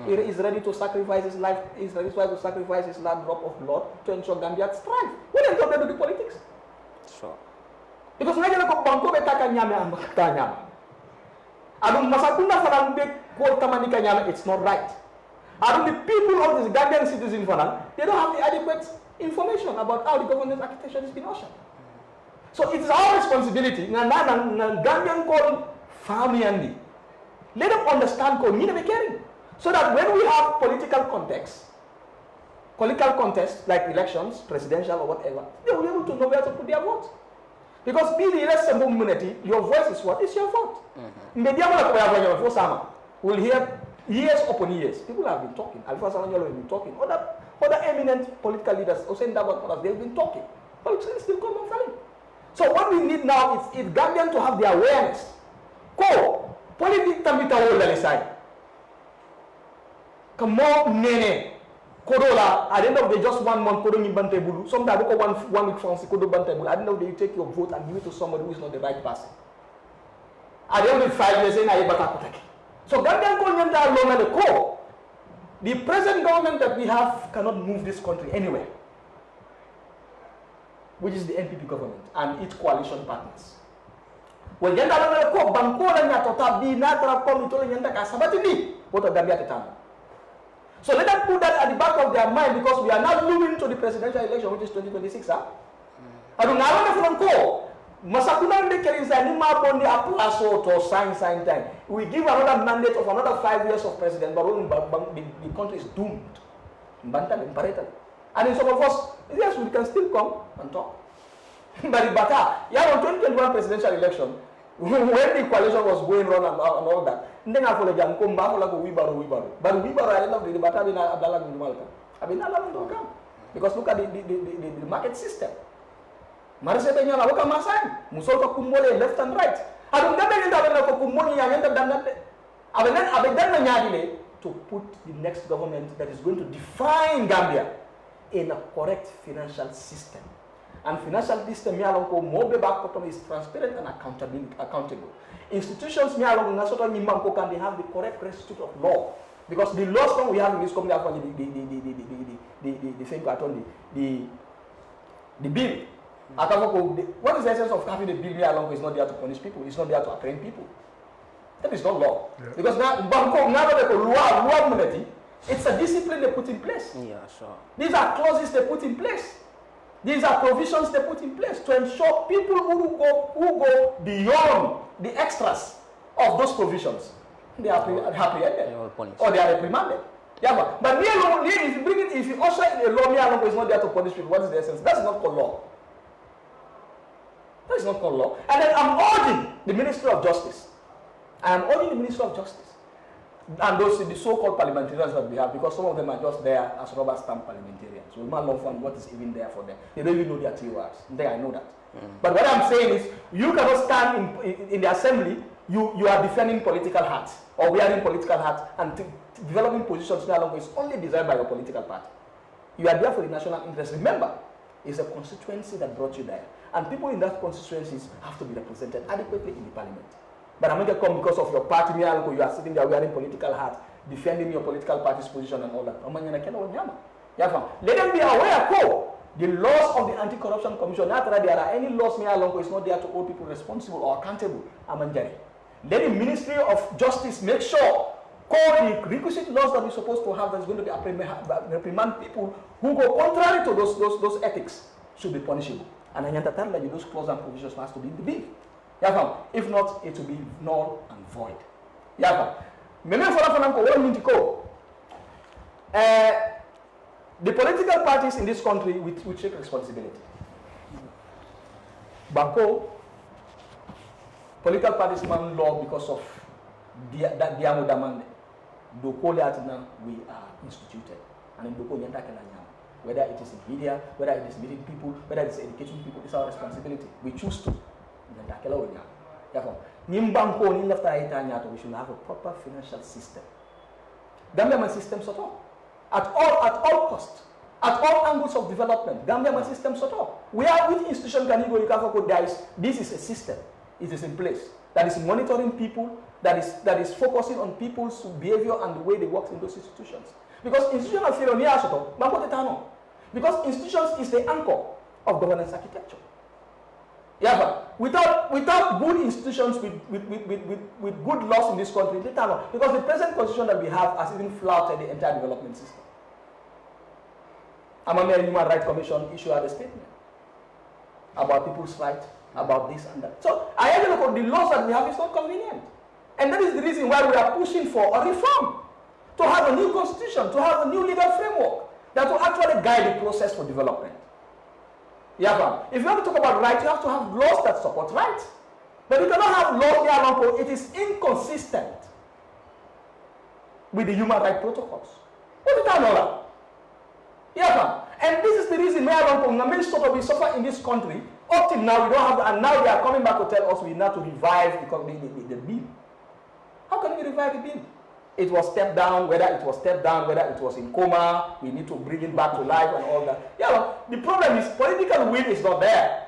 He is ready to sacrifice his life, is ready to sacrifice his last drop of blood to ensure Gambia thrive. What is going to do with politics? Sure. Because when you look banko betaka nyame ambata nyame. Adum masakunda farambe ko tamanika nyame, it's not right. Adum the people of this Gambian citizens they don't have the adequate information about how the governance architecture is being ushered. So it is our responsibility. Gambian call family and let them understand caring. So that when we have political context like elections, presidential or whatever, they will be able to know where to put their vote. Because be the rest of the community, your voice is what? It's your vote. We'll hear years upon years. People have been talking. Alpha Salanyolo has been talking. Other eminent political leaders, they've been talking. But it's still coming from. So what we need now is Gambian to have the awareness. Politics tambita wala lisay. Kamo nene kodola at the end of the day just 1 month kodo bante bulu. Sometimes one week from kodo bante bulu. At the end of the day you take your vote and give it to somebody who is not the right person. At the end of 5 years na ibata kutaki. So Gambian Kolnyanta Lomele the present government that we have cannot move this country anywhere, which is the NPP government and its coalition partners. Well, so let them put that at the back of their mind, because we are now moving to the presidential election, which is 2026. We give another mandate of another 5 years of president, but the country is doomed. And in some of us, yes, we can still come and talk. But in Bata, yeah, on 2021 presidential election, when the coalition was going on and all that, then I follow Jam Kumba, Wibaro. But Wibaro, I love the Bata Abdallah Malka. I mean, I don't come. Because look at the market system. Marisepenya na waka masai, musolka kumbole left and right. Adum gabe nda bena ko kumboni ya nda danate. Abedan na nyadile to put the next government that is going to define Gambia in a correct financial system. And financial system mialonko mobe bakotom is transparent and accountable. Institutions mialonko nasoto nimbanko can they have the correct restitute of law, because the laws we have in this country are the bill. What is the essence of having a bill mialonko is not there to punish people, it's not there to apprehend people. That is not law. Yeah. Because now it's a discipline they put in place. Yeah, sure. These are clauses they put in place. These are provisions they put in place to ensure people who go beyond the extras of those provisions, they are apprehended or they are reprimanded. Yeah, but if you usher in a law, is not there to punish people. What is the essence? That's not called law. That is not called law. And then I'm urging the Ministry of Justice. I am urging the Ministry of Justice And those the so-called parliamentarians that we have, because some of them are just there as rubber stamp parliamentarians. We might learn from what is even there for them. They don't even know their TORs. I know that. But what I'm saying is, you cannot stand in the assembly, you are defending political hats, or wearing political hats, and developing positions that is only desired by your political party. You are there for the national interest. Remember, it's a constituency that brought you there. And people in that constituencies have to be represented adequately in the parliament. But I'm going to come because of your party, you are sitting there wearing political hats, defending your political party's position and all that. Let them be aware, the laws of the Anti-Corruption Commission, not that there are any laws, it's not there to hold people responsible or accountable. Let the Ministry of Justice make sure the requisite laws that we're supposed to have that's going to be reprimand people who go contrary to those ethics should be punishable. And those clauses and provisions has to be in the bill. If not, it will be null and void. The political parties in this country will take responsibility. Banco, political parties man law because of that Diamo demand. We are instituted. And whether it is in media, whether it is meeting people, whether it is educating people, it's our responsibility. We choose to. We should have a proper financial system. Gambia system sort of. At all costs, at all angles of development, Gambia system sort of. We are which institution can you go? You can go. This is a system. It is in place that is monitoring people, that is focusing on people's behavior and the way they work in those institutions. Because institutions are failure, because institutions is the anchor of governance architecture. Without good institutions with good laws in this country, because the present constitution that we have has even flouted the entire development system. Amamia Human Rights Commission issued a statement about people's rights, about this and that. So I have to look at the laws that we have is not convenient. And that is the reason why we are pushing for a reform. To have a new constitution, to have a new legal framework that will actually guide the process for development. If you want to talk about rights, you have to have laws that support rights. But you cannot have laws it is inconsistent with the human rights protocols. What is that? And this is the reason we suffer in this country. Up till now, we don't have, and now they are coming back to tell us we need to revive the bill. How can we revive the bill? It was stepped down, whether it was in coma, we need to bring it back to life and all that. The problem is political will is not there.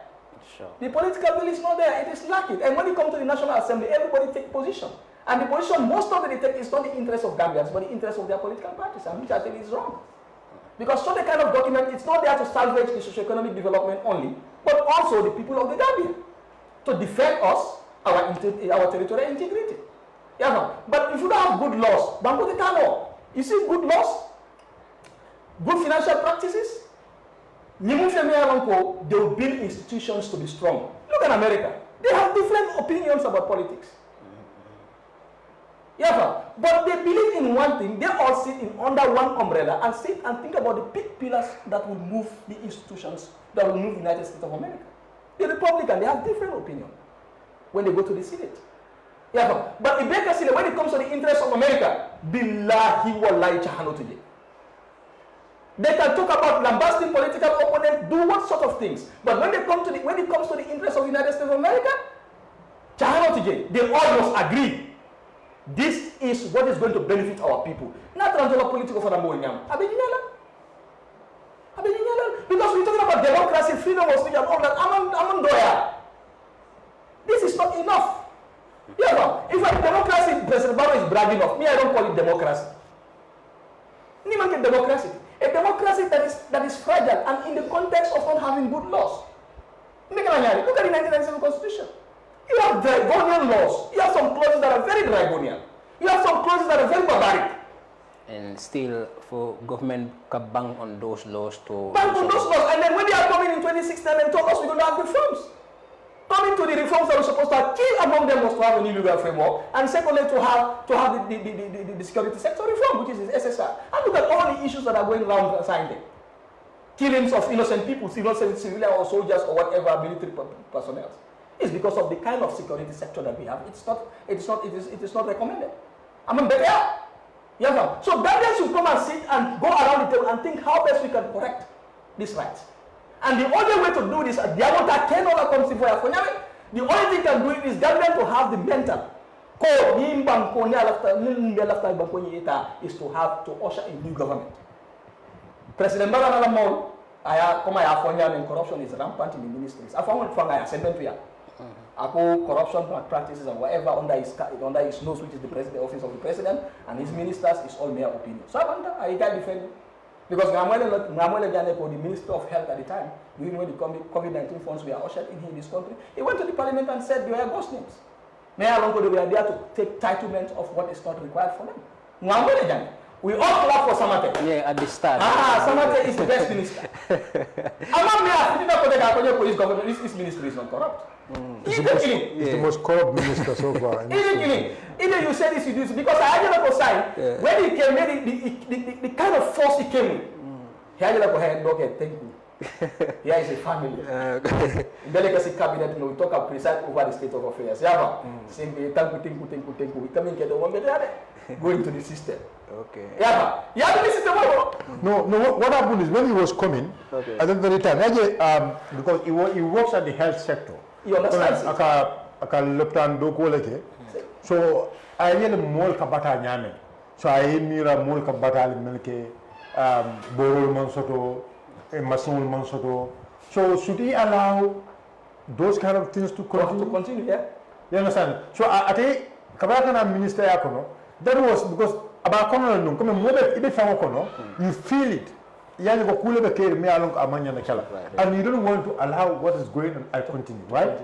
Sure. The political will is not there, it is lacking. And when it comes to the National Assembly, everybody takes position. And the position most of them take is not the interest of Gambians, but the interest of their political parties, and which I think is wrong. Because such a kind of document, it's not there to salvage the socio-economic development only, but also the people of the Gambia, to defend us, our territorial integrity. But if you don't have good laws, you see good laws, good financial practices, they will build institutions to be strong. Look at America. They have different opinions about politics. But they believe in one thing. They all sit under one umbrella and sit and think about the big pillars that will move the institutions, that will move the United States of America. The Republican, they have different opinion when they go to the Senate. But when it comes to the interests of America, billahi wallahi chahano today. They can talk about lambasting political opponents, do what sort of things. But when it comes to the interests of the United States of America, chahano today, they all must agree. This is what is going to benefit our people. Not Rantolo political for the because we're talking about democracy, freedom of speech, and all that. This is not enough. If a democracy President Bayo is bragging of, me, I don't call it democracy. Democracy. A democracy that is fragile and in the context of not having good laws. Look at the 1997 Constitution. You have draconian laws. You have some clauses that are very draconian. You have some clauses that are very barbaric. And still, for government to bang on those laws to... Bang on those laws. And then when they are coming in 2016 and told us we're going to have reforms. Coming to the reforms that we're supposed to have, key among them was to have a new legal framework. And secondly, to have the security sector reform, which is the SSR. And look at all the issues that are going around aside there. Killings of innocent people, innocent civilians or soldiers or whatever military personnel. It's because of the kind of security sector that we have. It is not recommended. I mean, but yeah, Yeah, so Gambians should come and sit and go around the table and think how best we can correct these rights. And the only way to do this, the only thing can do it is Gambian to have the mental is to have to usher a new government. President Bagana Mol, corruption is rampant in the ministries. I found corruption practices and whatever under his nose, which is the office of the president, and his ministers is all mere opinion. So I can't defend him. Because the Minister of Health at the time, when the COVID-19 funds were ushered in this country, he went to the parliament and said they were ghost names. They were there to take titlement of what is not required for them. We all clap for Samate. Yeah, at the start. Samate is the best minister. His ministry is not corrupt. It's the most corrupt minister so far. Either you say this, you do this, because I had to sign, when he came, the kind of force he came with, he had to go ahead and look at, thank you. Here is a family. In the legacy cabinet, we talk about preside over the state of affairs. Saying, we come and get the one go into the system. Okay. No, what happened is when he was coming, at the very time, because he works at the health sector. You understand? So I had a mole kabata nyame. So I mira mole kabata milke borol mansoto, masul mansoto. So should he allow those kind of things to continue? To continue, yeah. You understand? So I think kabata minister yakono. That was because about kono no come mobe ibe fango kono, you feel it. Yani go kule be kere me along amanya na kala. And you don't want to allow what is going on to continue, right?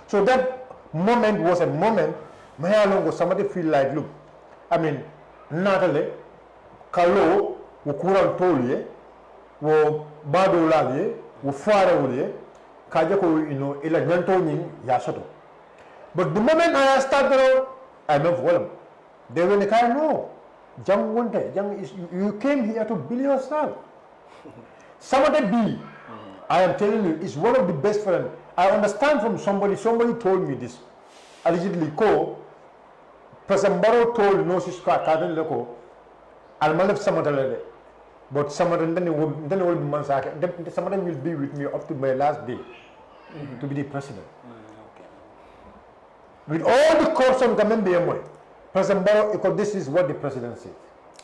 So that moment was a moment my along somebody feel like, look, I mean, natale kalo wo kuran toliye wo bado lalie wo fare wole kaje ko ila nyanto nyin ya soto. But the moment I started, I know for them. They were in the car, no. Jang one day, you came here to build yourself. Somebody B, I am telling you, is one of the best friends. I understand from somebody told me this. Allegedly, President Barrow told no Siska Kaden Loko, I'll malef Samadale. But somebody then will be Mansaka. Somebody will be with me up to my last day to be the president. With all the corruption coming BMY, President Barrow, because this is what the president said.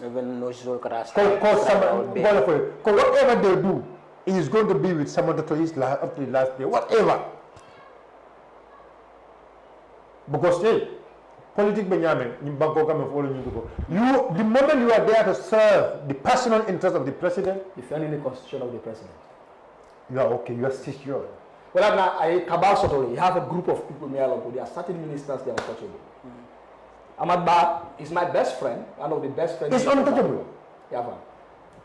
Even no whatever they do, he is going to be with someone to his up to the last day, whatever. Because hey, politics Benjamin, the moment you are there to serve the personal interest of the president, defending the constitution of the president, you are okay, you are secure. Well, now I you have a group of people there are certain ministers they are untouchable. Ahmad Ba is my best friend, one of the best friends. It's untouchable. Yeah,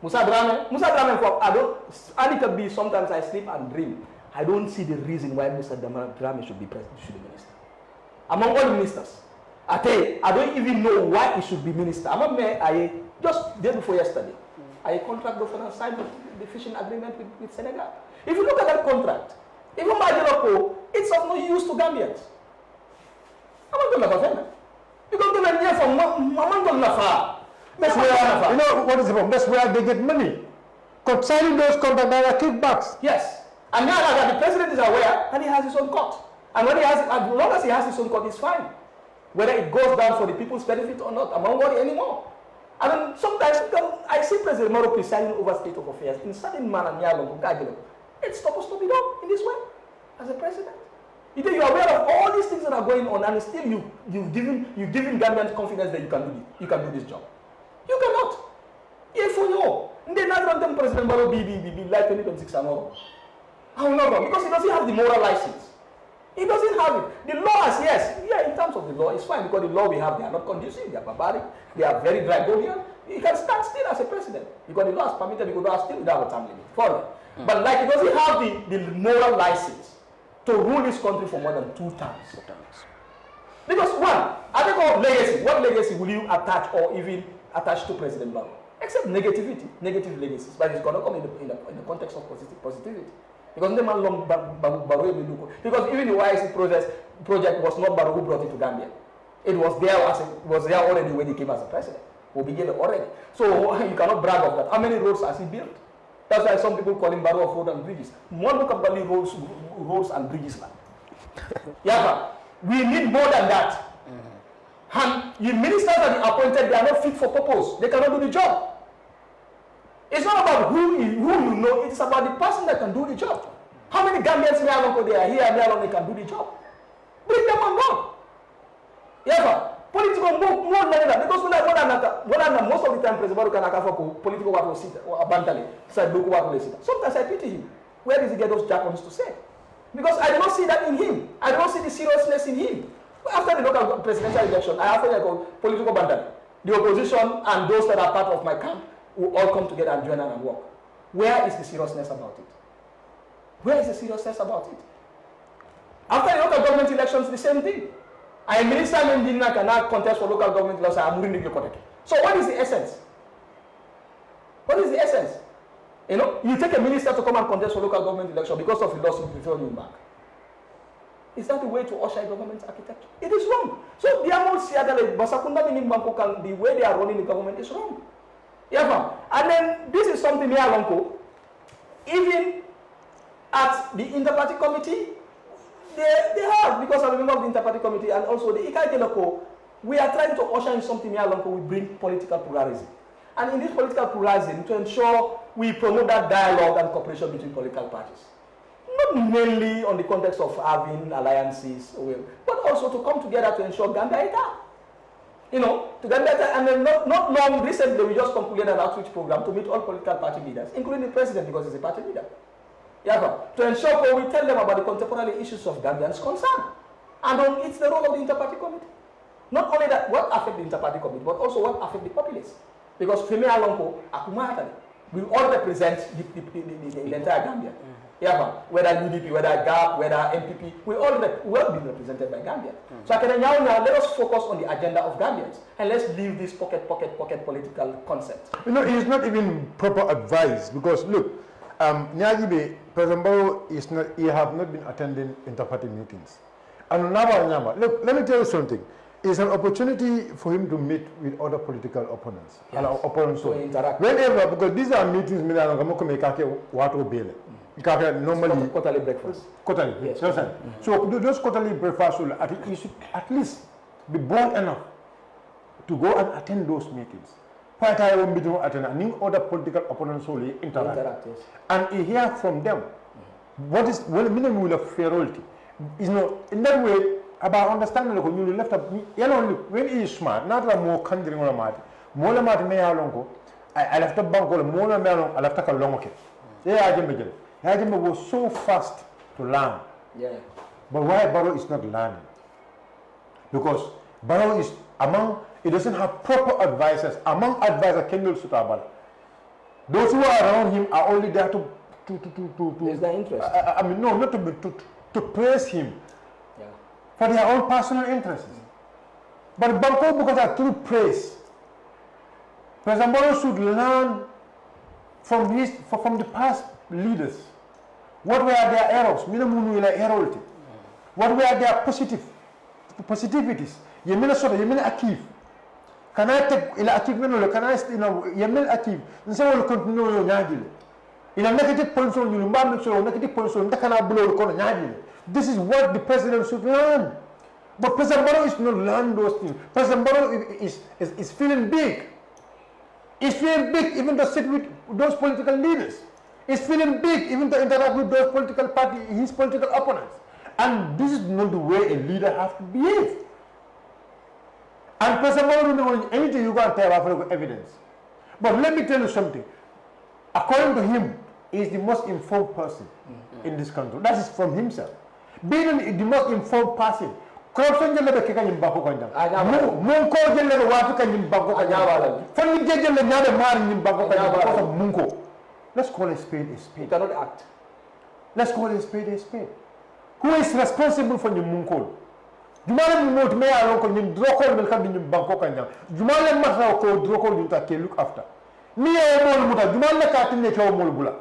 Musa Drame, I can be sometimes I sleep and dream. I don't see the reason why Mr. Drame should be president, should be minister. Among all the ministers, I tell you, I don't even know why he should be minister. I just day before yesterday, I contract governor signed the fishing agreement with Senegal. If you look at that contract, even my it's of no use to Gambians. I'm not going to offend them. Because they're here from that's where, you know what is the problem? That's where they get money. Concerning those contracts, there are kickbacks. Yes. And now that the president is aware that he has his own court. And when he has, as long as he has his own court, it's fine. Whether it goes down for the people's benefit or not, I'm not worried anymore. And then sometimes I see President Moro presiding over state of affairs in certain manner. It's supposed to be done in this way as a president. Either you are aware of all these things that are going on, and still you've given Gambians confidence that you can do this job. You cannot. If you know, they not run them President Moro be like 2026 and all. How not wrong? Because he doesn't have the moral license. He doesn't have it. The laws, yes, in terms of the law, it's fine because the law we have, they are not conducive, they are barbaric, they are very draconian. He can stand still as a president because the law is permitted because they are still without a term limit. But like he doesn't have the moral license to rule this country for more than 2 terms. Because one, I think of legacy. What legacy will you attach or even attach to President Barrow? Except negative legacies. But it's going to come in the context of positivity. Because because even the YC project was not Barrow who brought it to Gambia. It was there already when he came as a president. Obigele already. So you cannot brag of that. How many roads has he built? That's why some people call him Barrow of Road and Bridges. One look at roads and bridges now. Yeah, we need more than that. And the ministers that are appointed, they are not fit for purpose. They cannot do the job. It's not about who you know, it's about the person that can do the job. How many Gambians they are here and they can do the job? Bring them on board. Yeah, political more than that. Because most of the time, President Baruch political work will sit abandoned. Sometimes I pity him. Where does he get those jargons to say? Because I do not see that in him. I do not see the seriousness in him. After the local presidential election, I have a political abandon. The opposition and those that are part of my camp will all come together and join and work. Where is the seriousness about it? Where is the seriousness about it? After the local government elections, the same thing. I am minister and cannot contest for local government elections. So what is the essence? What is the essence? You know, you take a minister to come and contest for local government election because of the lawsuit before you back. Is that the way to usher government architecture? It is wrong. So the amount Basakunda meaning Banco can the way they are running the government is wrong. Yeah, and then this is something here, Lonko. Even at the interparty committee, they have, because I'm a member of the interparty committee and also the Ikaiteloko, we are trying to usher in something here, Lonko. We bring political pluralism. And in this political pluralism, to ensure we promote that dialogue and cooperation between political parties. Not mainly on the context of having alliances, but also to come together to ensure Gambia. You know, to Gambia, and then not long recently, we just concluded an outreach program to meet all political party leaders, including the president because he's a party leader. Yeah, to ensure we tell them about the contemporary issues of Gambians' concern. And it's the role of the interparty committee. Not only that, what affect the interparty committee, but also what affect the populace. Because Femi Alonko, Akumatani, we all represent the entire Gambia. Yeah, whether UDP, whether GAP, whether MPP, we all been represented by Gambia. So now let us focus on the agenda of Gambians and let's leave this pocket political concept. You know, it's not even proper advice because look, Nyajibe, President Barrow is not. He have not been attending interparty meetings. And look, let me tell you something. It's an opportunity for him to meet with other political opponents. Yes. Opponents to interact. Whenever, because these are meetings, normally quarterly breakfast. Quarterly, yes. So those quarterly breakfasts, you should at least be bold enough to go and attend those meetings. And other political opponents will interact. Yes. And you hear from them what is minimum of ferocity. You know, in that way, about understanding the community left up, you know, when he is smart, not a more country or mat, more mat may alongo, I left a bank or more melon, I left a long okay. Yeah, Hajima was so fast to learn. Yeah. But why Barrow is not learning? Because Barrow is he doesn't have proper advisors. Among advisors, Kendall Sutabal. Those who are around him are only there to is their interest? I mean, no, not to praise him. Yeah. For their own personal interests. But Banco Bukata through praise. President Barrow should learn from the past leaders. What were their errors? What were their positivities? Minnesota, Akiv. Can I take Akiv? Can I, Yemil Akiv? And so will continue. In a negative point, you make sure negative points, this is what the president should learn. But President Barrow is not learning those things. President Barrow is feeling big. He's feeling big even to sit with those political leaders. He's feeling big even to interact with those political parties, his political opponents. And this is not the way a leader has to behave. And President Barrow doesn't want anything you can tell about evidence. But let me tell you something. According to him, he is the most informed person in this country. That is from himself. Being the most informed person. Corruption jelle be keka nyim bako kanjam. Munko jelle be watu kan nyim bako kanjam. Fani jelle nyaade mar nyim bako kanjam because of munko. Let's call a spade a spade. You cannot act. Let's call a spade a spade. Who is responsible for nyim munko? Jumale mu mot me alon ko nyim drokol bel kan nyim bako kanjam. Jumale matra ko drokol junta ke look after. Mi e mol muta jumale ka tinne ko mol bula.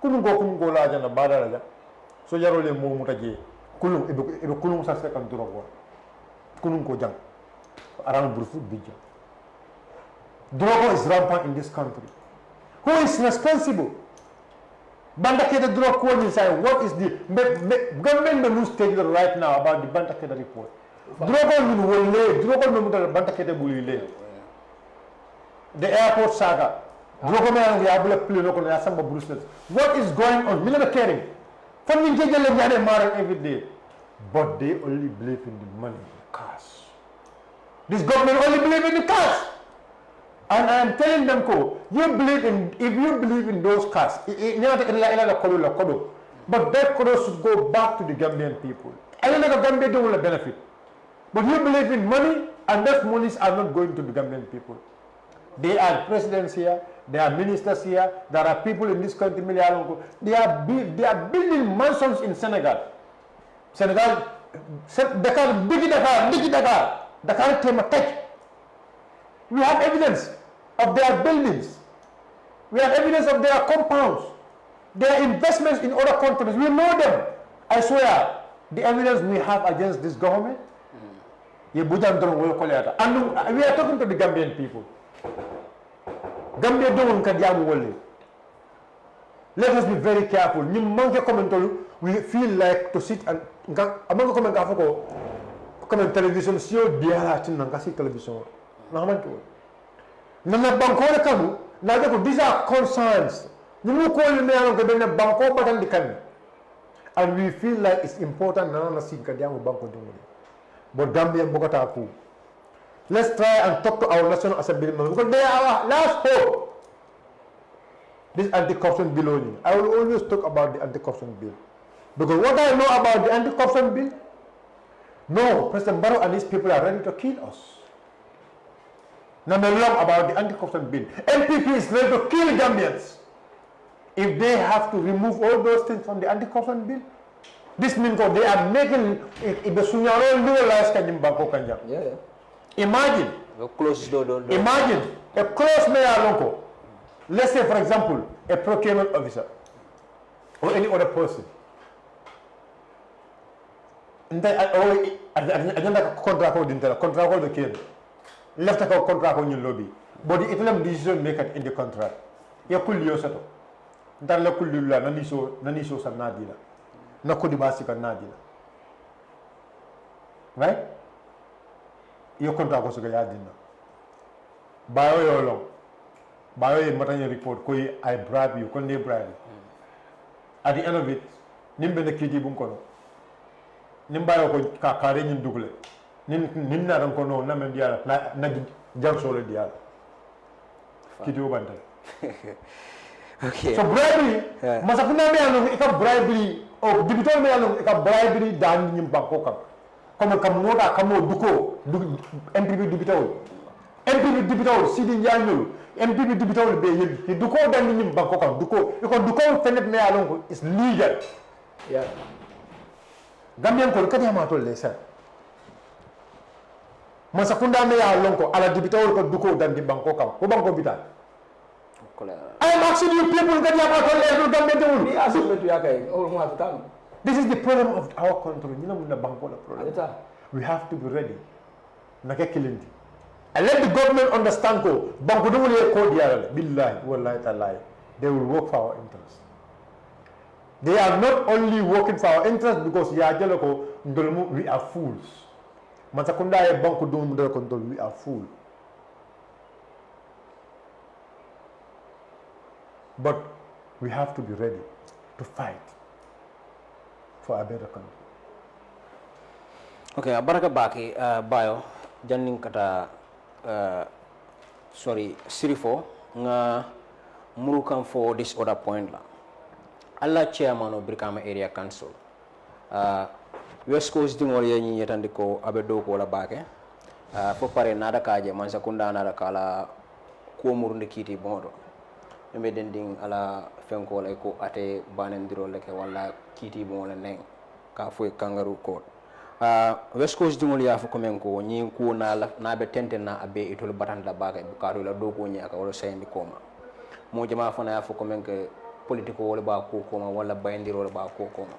Kunun go la jana badala ja. So yarole mo muta je. Kulung ibu kulung sa kan drokol. Kunun ko jang. around Burfoot Bija. Drogo is rampant in this country. Who is responsible? Bandakeda drug code inside. What is the government may lose take right now about the Bandakeda report? Drogo will lay. Drogo will Bandakeda will lay. The airport saga. Drogo may have a plane local assembly Brussels. What is going on? Million caring. Funding every day. But they only believe in the money, the cash. This government only believe in the cash. And I am telling them, you believe in, if you believe in those cash, but that kodo should go back to the Gambian people. I don't know the Gambian don't will benefit. But you believe in money, and those monies are not going to the Gambian people. There are presidents here, there are ministers here, there are people in this country, they are building mansions in Senegal. Dakar came a touch. We have evidence of their buildings. We have evidence of their compounds, their investments in other countries. We know them. I swear, the evidence we have against this government, and we are talking to the Gambian people. Gambia don't want. Let us be very careful. We feel like to sit and comment television show dia television. These are concerns. And we feel like it's important but Gambia let's try and talk to our National Assembly members because they are our last hope. This anti-corruption bill only. I will always talk about the anti-corruption bill. Because what I know about the anti-corruption bill, no, President Barrow and his people are ready to kill us. Number long about the anti-corruption bill. NPP is ready to kill Gambians. If they have to remove all those things from the anti-corruption bill, this means they are making Imagine a close mayor. Let's say, for example, a procurement officer or any other person. Contract the left a contract on your lobby. But the Italian decision maker in the contract. You could use it. Dalla kullula naniso sa nadila. Nakudibasi ka nadila. Right? Your contract was a yadina. Bayo yolo. Bayo ye matanya report koi I bribe you, konde bribe. At the end of it, nimbe na kiti bunkono. Nimbayo ko kakare nyin dugle. Nimna ran kono na men diala na jam solo diala. Kiti ubanda. Okay. So bribery, masakuna me anu ika bribery or dibitor me anu ika bribery dan nyim banko kam. Comme kamoda kamo duko MPP dibitor sidi nyanyo MPP dibitor be yel duko dan nyim banko kam duko fenet me alongo is legal. Yeah. Gambian ko kadi amato lesa. Masakunda me alongo ala dibitor ko duko dan di banko kam ko banko bita. I am asking you people kadi amato lesa Gambian Ni assume to yakai or mo atano. This is the problem of our country. We have to be ready. And let the government understand they will work for our interest. They are not only working for our interest because we are fools. We are fools. But we have to be ready to fight for a better country. Okay, Abubacarr Bayo, janning kata Sheriffo nga murukan for this other point la. Allah chairman of Brikama Area Council. West Coast dingol yenyi yetandi ko abedo ko la bake. Fo pare nada kaje man sakunda nada kala ko murundi kiti bondo. Mbe dending ala fenko lay ko ate banendiro leke wala kiti bon la neng ka fo kangaroo ko West Coast dingol ya fo komen ko nyi ko na be tenten na abe itol batanda baga bukaru la do ko nyaka wala sayndi koma mo jama fana ya fo komen ke politiko wala ba ko koma wala bayndiro wala ba ko koma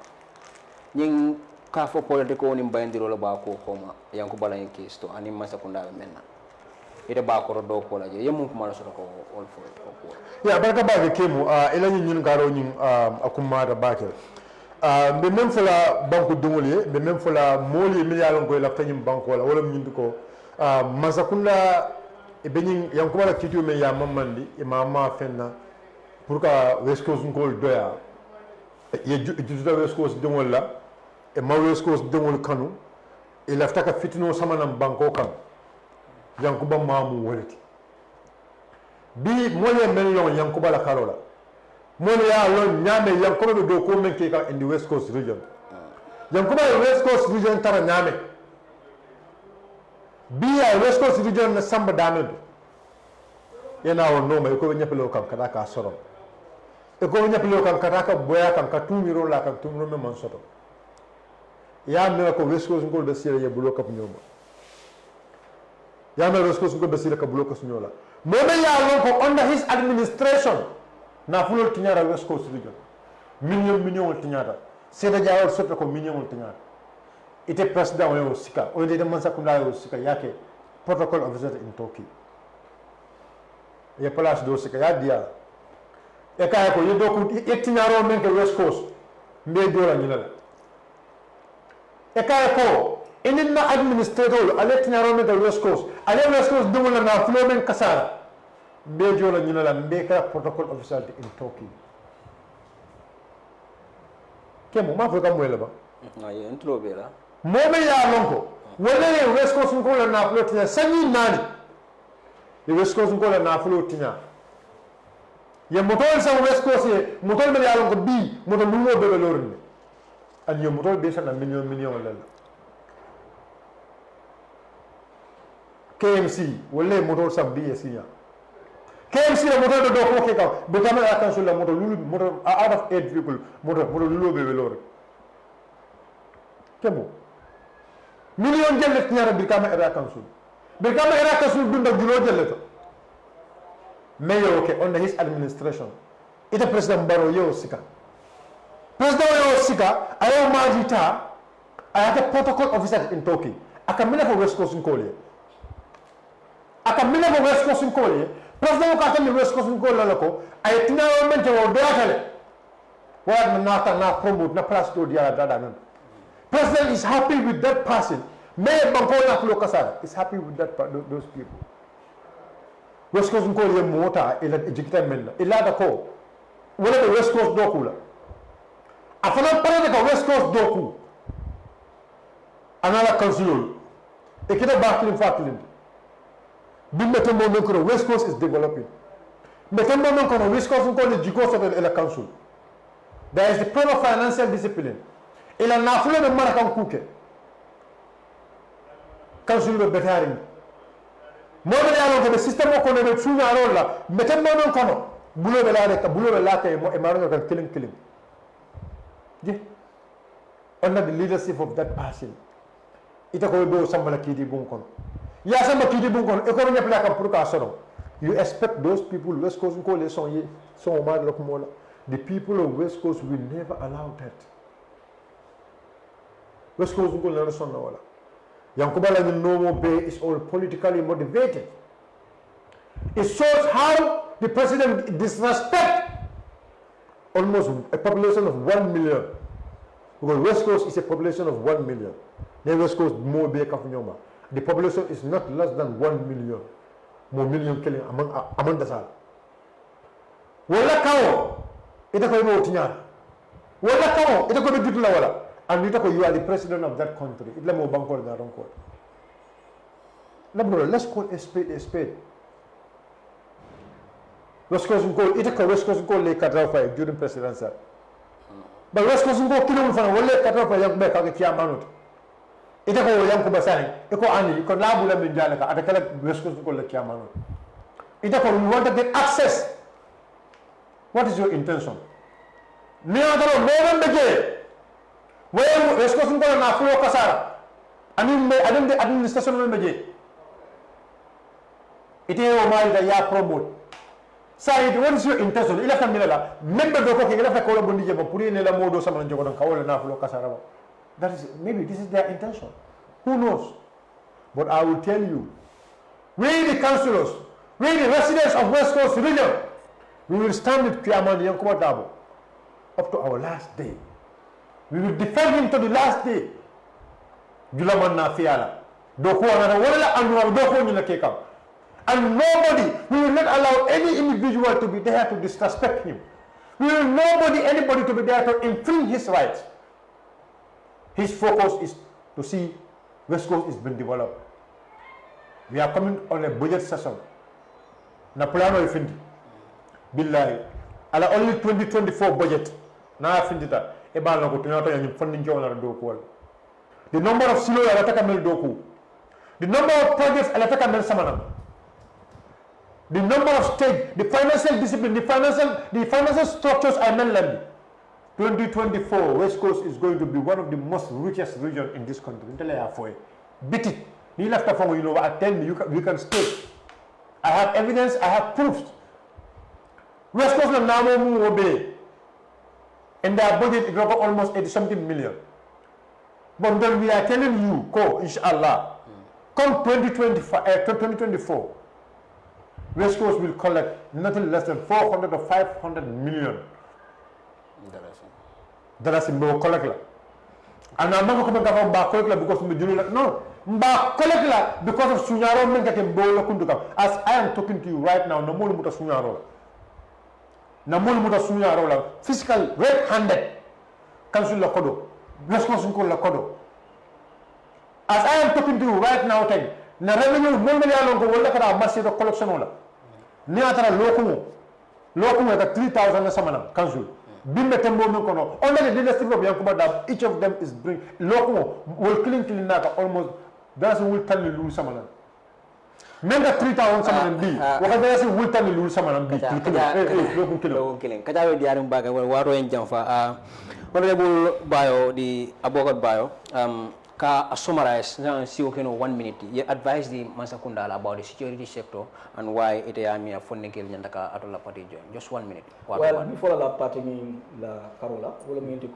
nyi ka fo politiko ni bayndiro la ba ko koma yanko bala en kisto ani masakunda menna ite ba ko do ko la je yemu kuma la so ko all for ko ya barka ba ke Kemo ila ñin garo ñin akuma da bakel be même fula banque dungoli be même fula moli mi yalon ko la tanyim banque wala ñin ko masakunda e be ñin yanko bala kitiyo me ya mamandi e mama fenna pour ka West Coast ngol doya ye juda West Coast dungol la e ma West Coast dungol kanu e lafta ka fitino samanam banko kan yankuba mamu wolati bi mole men lon yankuba la karola mole ya lon nyame yankuba do ko men ke ka in the West Coast region yankuba West Coast region tara nyame bi ya West Coast region na samba dame yana won no may ko nyapelo kam kada ka soro e ko nyapelo kam kada ka boya kam ka tumiro la kam tumiro me man soto ya me ko West Coast ngol be sire ye bulo kap nyoma ya me West Coast ngol be sire ka bulo ko sunyola mo be ya lon ko under his administration na fulo tinyara West Coast region million tinyara seda jawol soto ko million tinyara ite president o sika o de man sakunda o sika yake protocol officer in Turkey ya place do sika ya dia e kay ko yedo ko tinyaro men ko West Coast mbe do la nyila e kay ko inin na administrator ale tinyaro men ko West Coast ale West Coast dum la na fulo men kasara mbe do la nyila mbe ka protocol officer in Turkey Kemo ma fo ka mo ba ay entro bela mobe ya lonko wala West Coast ko la na fulo tinya sanyi nani e West Coast ko la na fulo tinya ye motol sa West Coast ye motol be ya lonko bi motol lumo be lorni an ye motol be sa na million la KMC wala motol sa bi esinya KMC la motol do ko ke ka be tamay attention la motol lulu motol out of 8 people motol lulo be lorni Kemo million jelle tinyara Brikama era council dunda julo jelle to mayor okay under his administration ita president Barrow yo sika ayo majita ayata protocol officer in Turkey akamina for West Coast Nkole president ka tan West Coast Nkole la ko ay tinaro mente wo do atale wa na promote na place to dia dada nan president is happy with that person. Mayor Bankola Flokasar is happy with those people. West Coast Nkole ye mota ila ejikita menna ila da ko wala the West Coast doku la afana pare ka West Coast doku anala council e kita baklin fatlin bimbe mo men ko West Coast is developing metembo men ko West Coast Nkole jiko so ila council there is the proper financial discipline ila nafulo be mara kan kuke council be betari mo be yalo ko system ko ne be sunya rolla metem mo non kono bulo be la ka mo e maro kan killing je under the leadership of that person ita ko do sambala kidi bun kono ya samba kidi bun kono e ko nyap la ka pour ka sono you expect those people West Coast ko les son ma lo ko mola the people of West Coast will never allow that West Coast ko la son na wala Yankuba la Nomo Bay is all politically motivated. It shows how the president disrespects almost a population of 1 million. Because West Coast is a population of 1 million. Then West Coast more Bay Kafnyoma. The population is not less than 1 million. More million killing among the sal. Wala kao ita ko mo tinya. Wala kao ita ko ditula wala. And you are the president of that country. Let's call a spade a spade. West Coast during presidency. But West Coast kill from Wale Katafa young back at Yamanut. Ita ko young Kubasani, Eko Ani, Konabula Minjalaka, at the West Coast Yamanut. Ita ko you want to get access. What is your intention? Neither no Where West Coast Nkole na fulo kasara anim the administration meje ite o mal da ya promote say what is your intention ila famila la member do ko ke ila fa ko bondi je ba pour ne la modo sama njogo don kawole na fulo kasara ba That is, maybe this is their intention. Who knows? But I will tell you, we the councillors, we the residents of West Coast region, we will stand with Chairman Yankuba Dabo up to our last day. We will defend him to the last day. Julaman na fiala. And nobody, we will not allow any individual to be there to disrespect him. We will anybody to be there to infringe his rights. His focus is to see West Coast is being developed. We are coming on a budget session. Na plano ifindi. Billahi. Ala only 2024 budget. Na ifindi ta. Eba na ko tunato ya funding ko na do ko. The number of silo ya nataka mel doku. The number of projects ala nataka mel samanam. The number of state, the financial discipline, the financial structures I mentioned. 2024, West Coast is going to be one of the most richest regions in this country. Beat it. You left from I tell me you can state. I have evidence, I have proofs. West Coast na namo mu obey. In their budget, it was almost 80-something million. But then we are telling you, inshallah, come 2024, West Coast will collect nothing less than 400 or 500 million. That's in collect. And I'm not going to collect because we do not. No. Collect because of Sunyaro Menkatim. As I am talking to you right now, no more muta Sunyaro. No more muta Sunyaro. Physical, red-handed. Council Lakodo. West Coast Lakodo. As I am talking to you right now, na revenue $1 million ko wala kara massive collection wala ni atara lokumo ka 3,000 na samana council bimbe tembo men kono on the leadership of Yankuba Dab, each of them is bring lokumo will clean naka almost that's will tell you lose samana men ka 3,000 samana bi waka that's will tell you lose samana bi lokum killing kajawe diarum baga waro en jamfa honorable Bayo di Abubacarr Bayo Ka summarize, see 1 minute. You advise the Mansakundala about the security sector and why it is funding Nyandaka Atola Party join. Just 1 minute. Well, before the party la Karola, we mean to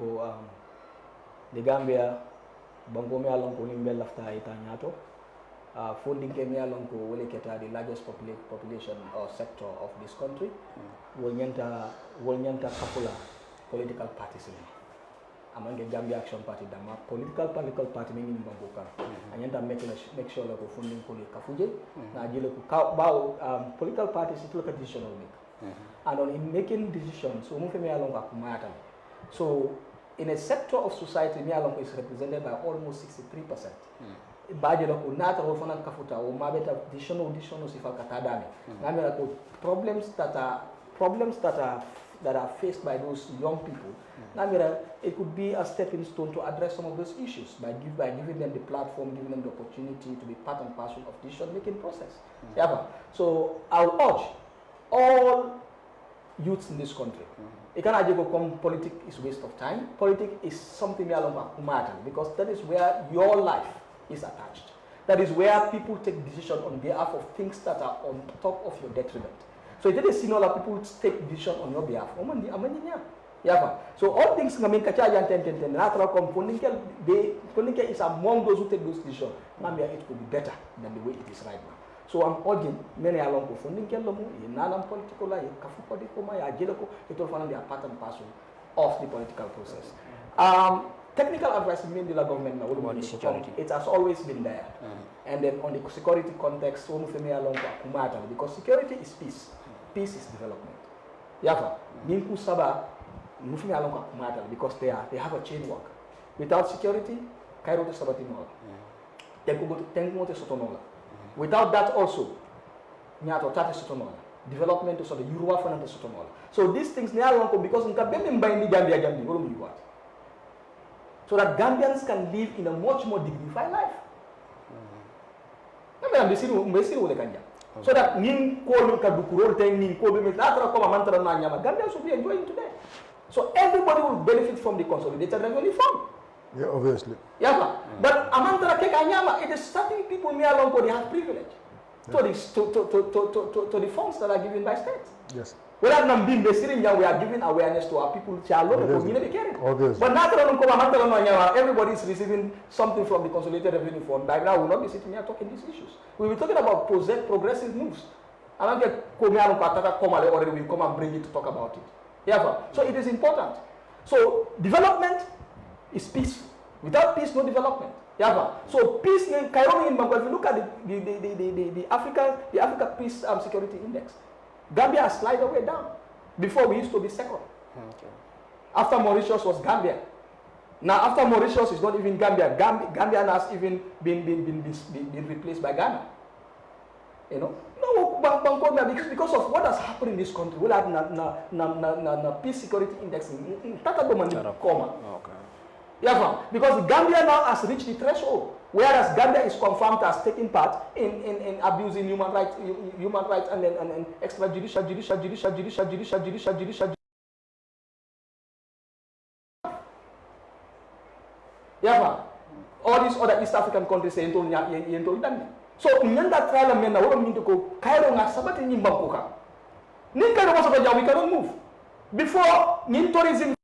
the Gambia, Bangome along Kulimbe lafta itanyato, funding Kenya along Wuleketa, the largest population or sector of this country, Wunyanta Kapula political parties. Among the Gambia Action Party, the political party meaning Bambuka, and then make sure that we funding Kafuje, political parties it look at decision make. And on in making decisions, so move me along Akumata. So in a sector of society, me along is represented by almost 63%. Budget of Unata or Fana Kafuta or Mabeta additional Sifal Katadami. Namira problems that are faced by those young people. Namira, it could be a stepping stone to address some of those issues by giving them the platform, giving them the opportunity to be part and parcel of decision-making process. So I'll urge all youths in this country. It can't come politics is waste of time. Politics is something because that is where your life is attached. That is where people take decisions on behalf of things that are on top of your detriment. So it is seen all that people take decision on your behalf. So all things coming natural funding is among those who take those decisions. It could be better than the way it is right now. So I'm urging many along with funding political it will find their part and parcel of the political process. Technical advice in the government now, it has always been there. And then on the security context, because security is peace. Peace is development. Because they have a chain work. Without security, Cairo to Sabatinola. Without that also, development to sort of Yuruwa Fana to Sotonola. So these things because in Kabem binding Gambia so that Gambians can live in a much more dignified life. So that Gambians will be enjoying today. So everybody will benefit from the consolidated revenue fund. Yeah, obviously. Yeah, but amantara kekanyama, it is certain people near long they have privilege to the funds that are given by states. Yes. Wala nang bimbe sirin we are giving awareness to our people. But now everybody is receiving something from the consolidated revenue fund. By now, we will not be sitting here talking these issues. We will be talking about progressive moves. I don't get already will come and bring it to talk about it. Yeah, so it is important. So development is peaceful. Without peace, no development. Yeah, so peace in Cairo in Bangkok. If you look at the Africa Peace Security Index, Gambia has slid away down. Before we used to be second. Okay. After Mauritius was Gambia. Now after Mauritius is not even Gambia. Gambia has even been replaced by Ghana. You know, no, because of what has happened in this country. We have na peace security index in coma. Okay. Yeah, because Gambia now has reached the threshold, whereas Gambia is confirmed as taking part in abusing human rights and extrajudicial. Yeah, all these other East African countries say so nyanda trial men na wala minto ko Cairo nga sabati ni Bangkok. Ni Cairo was we cannot move. Before tourism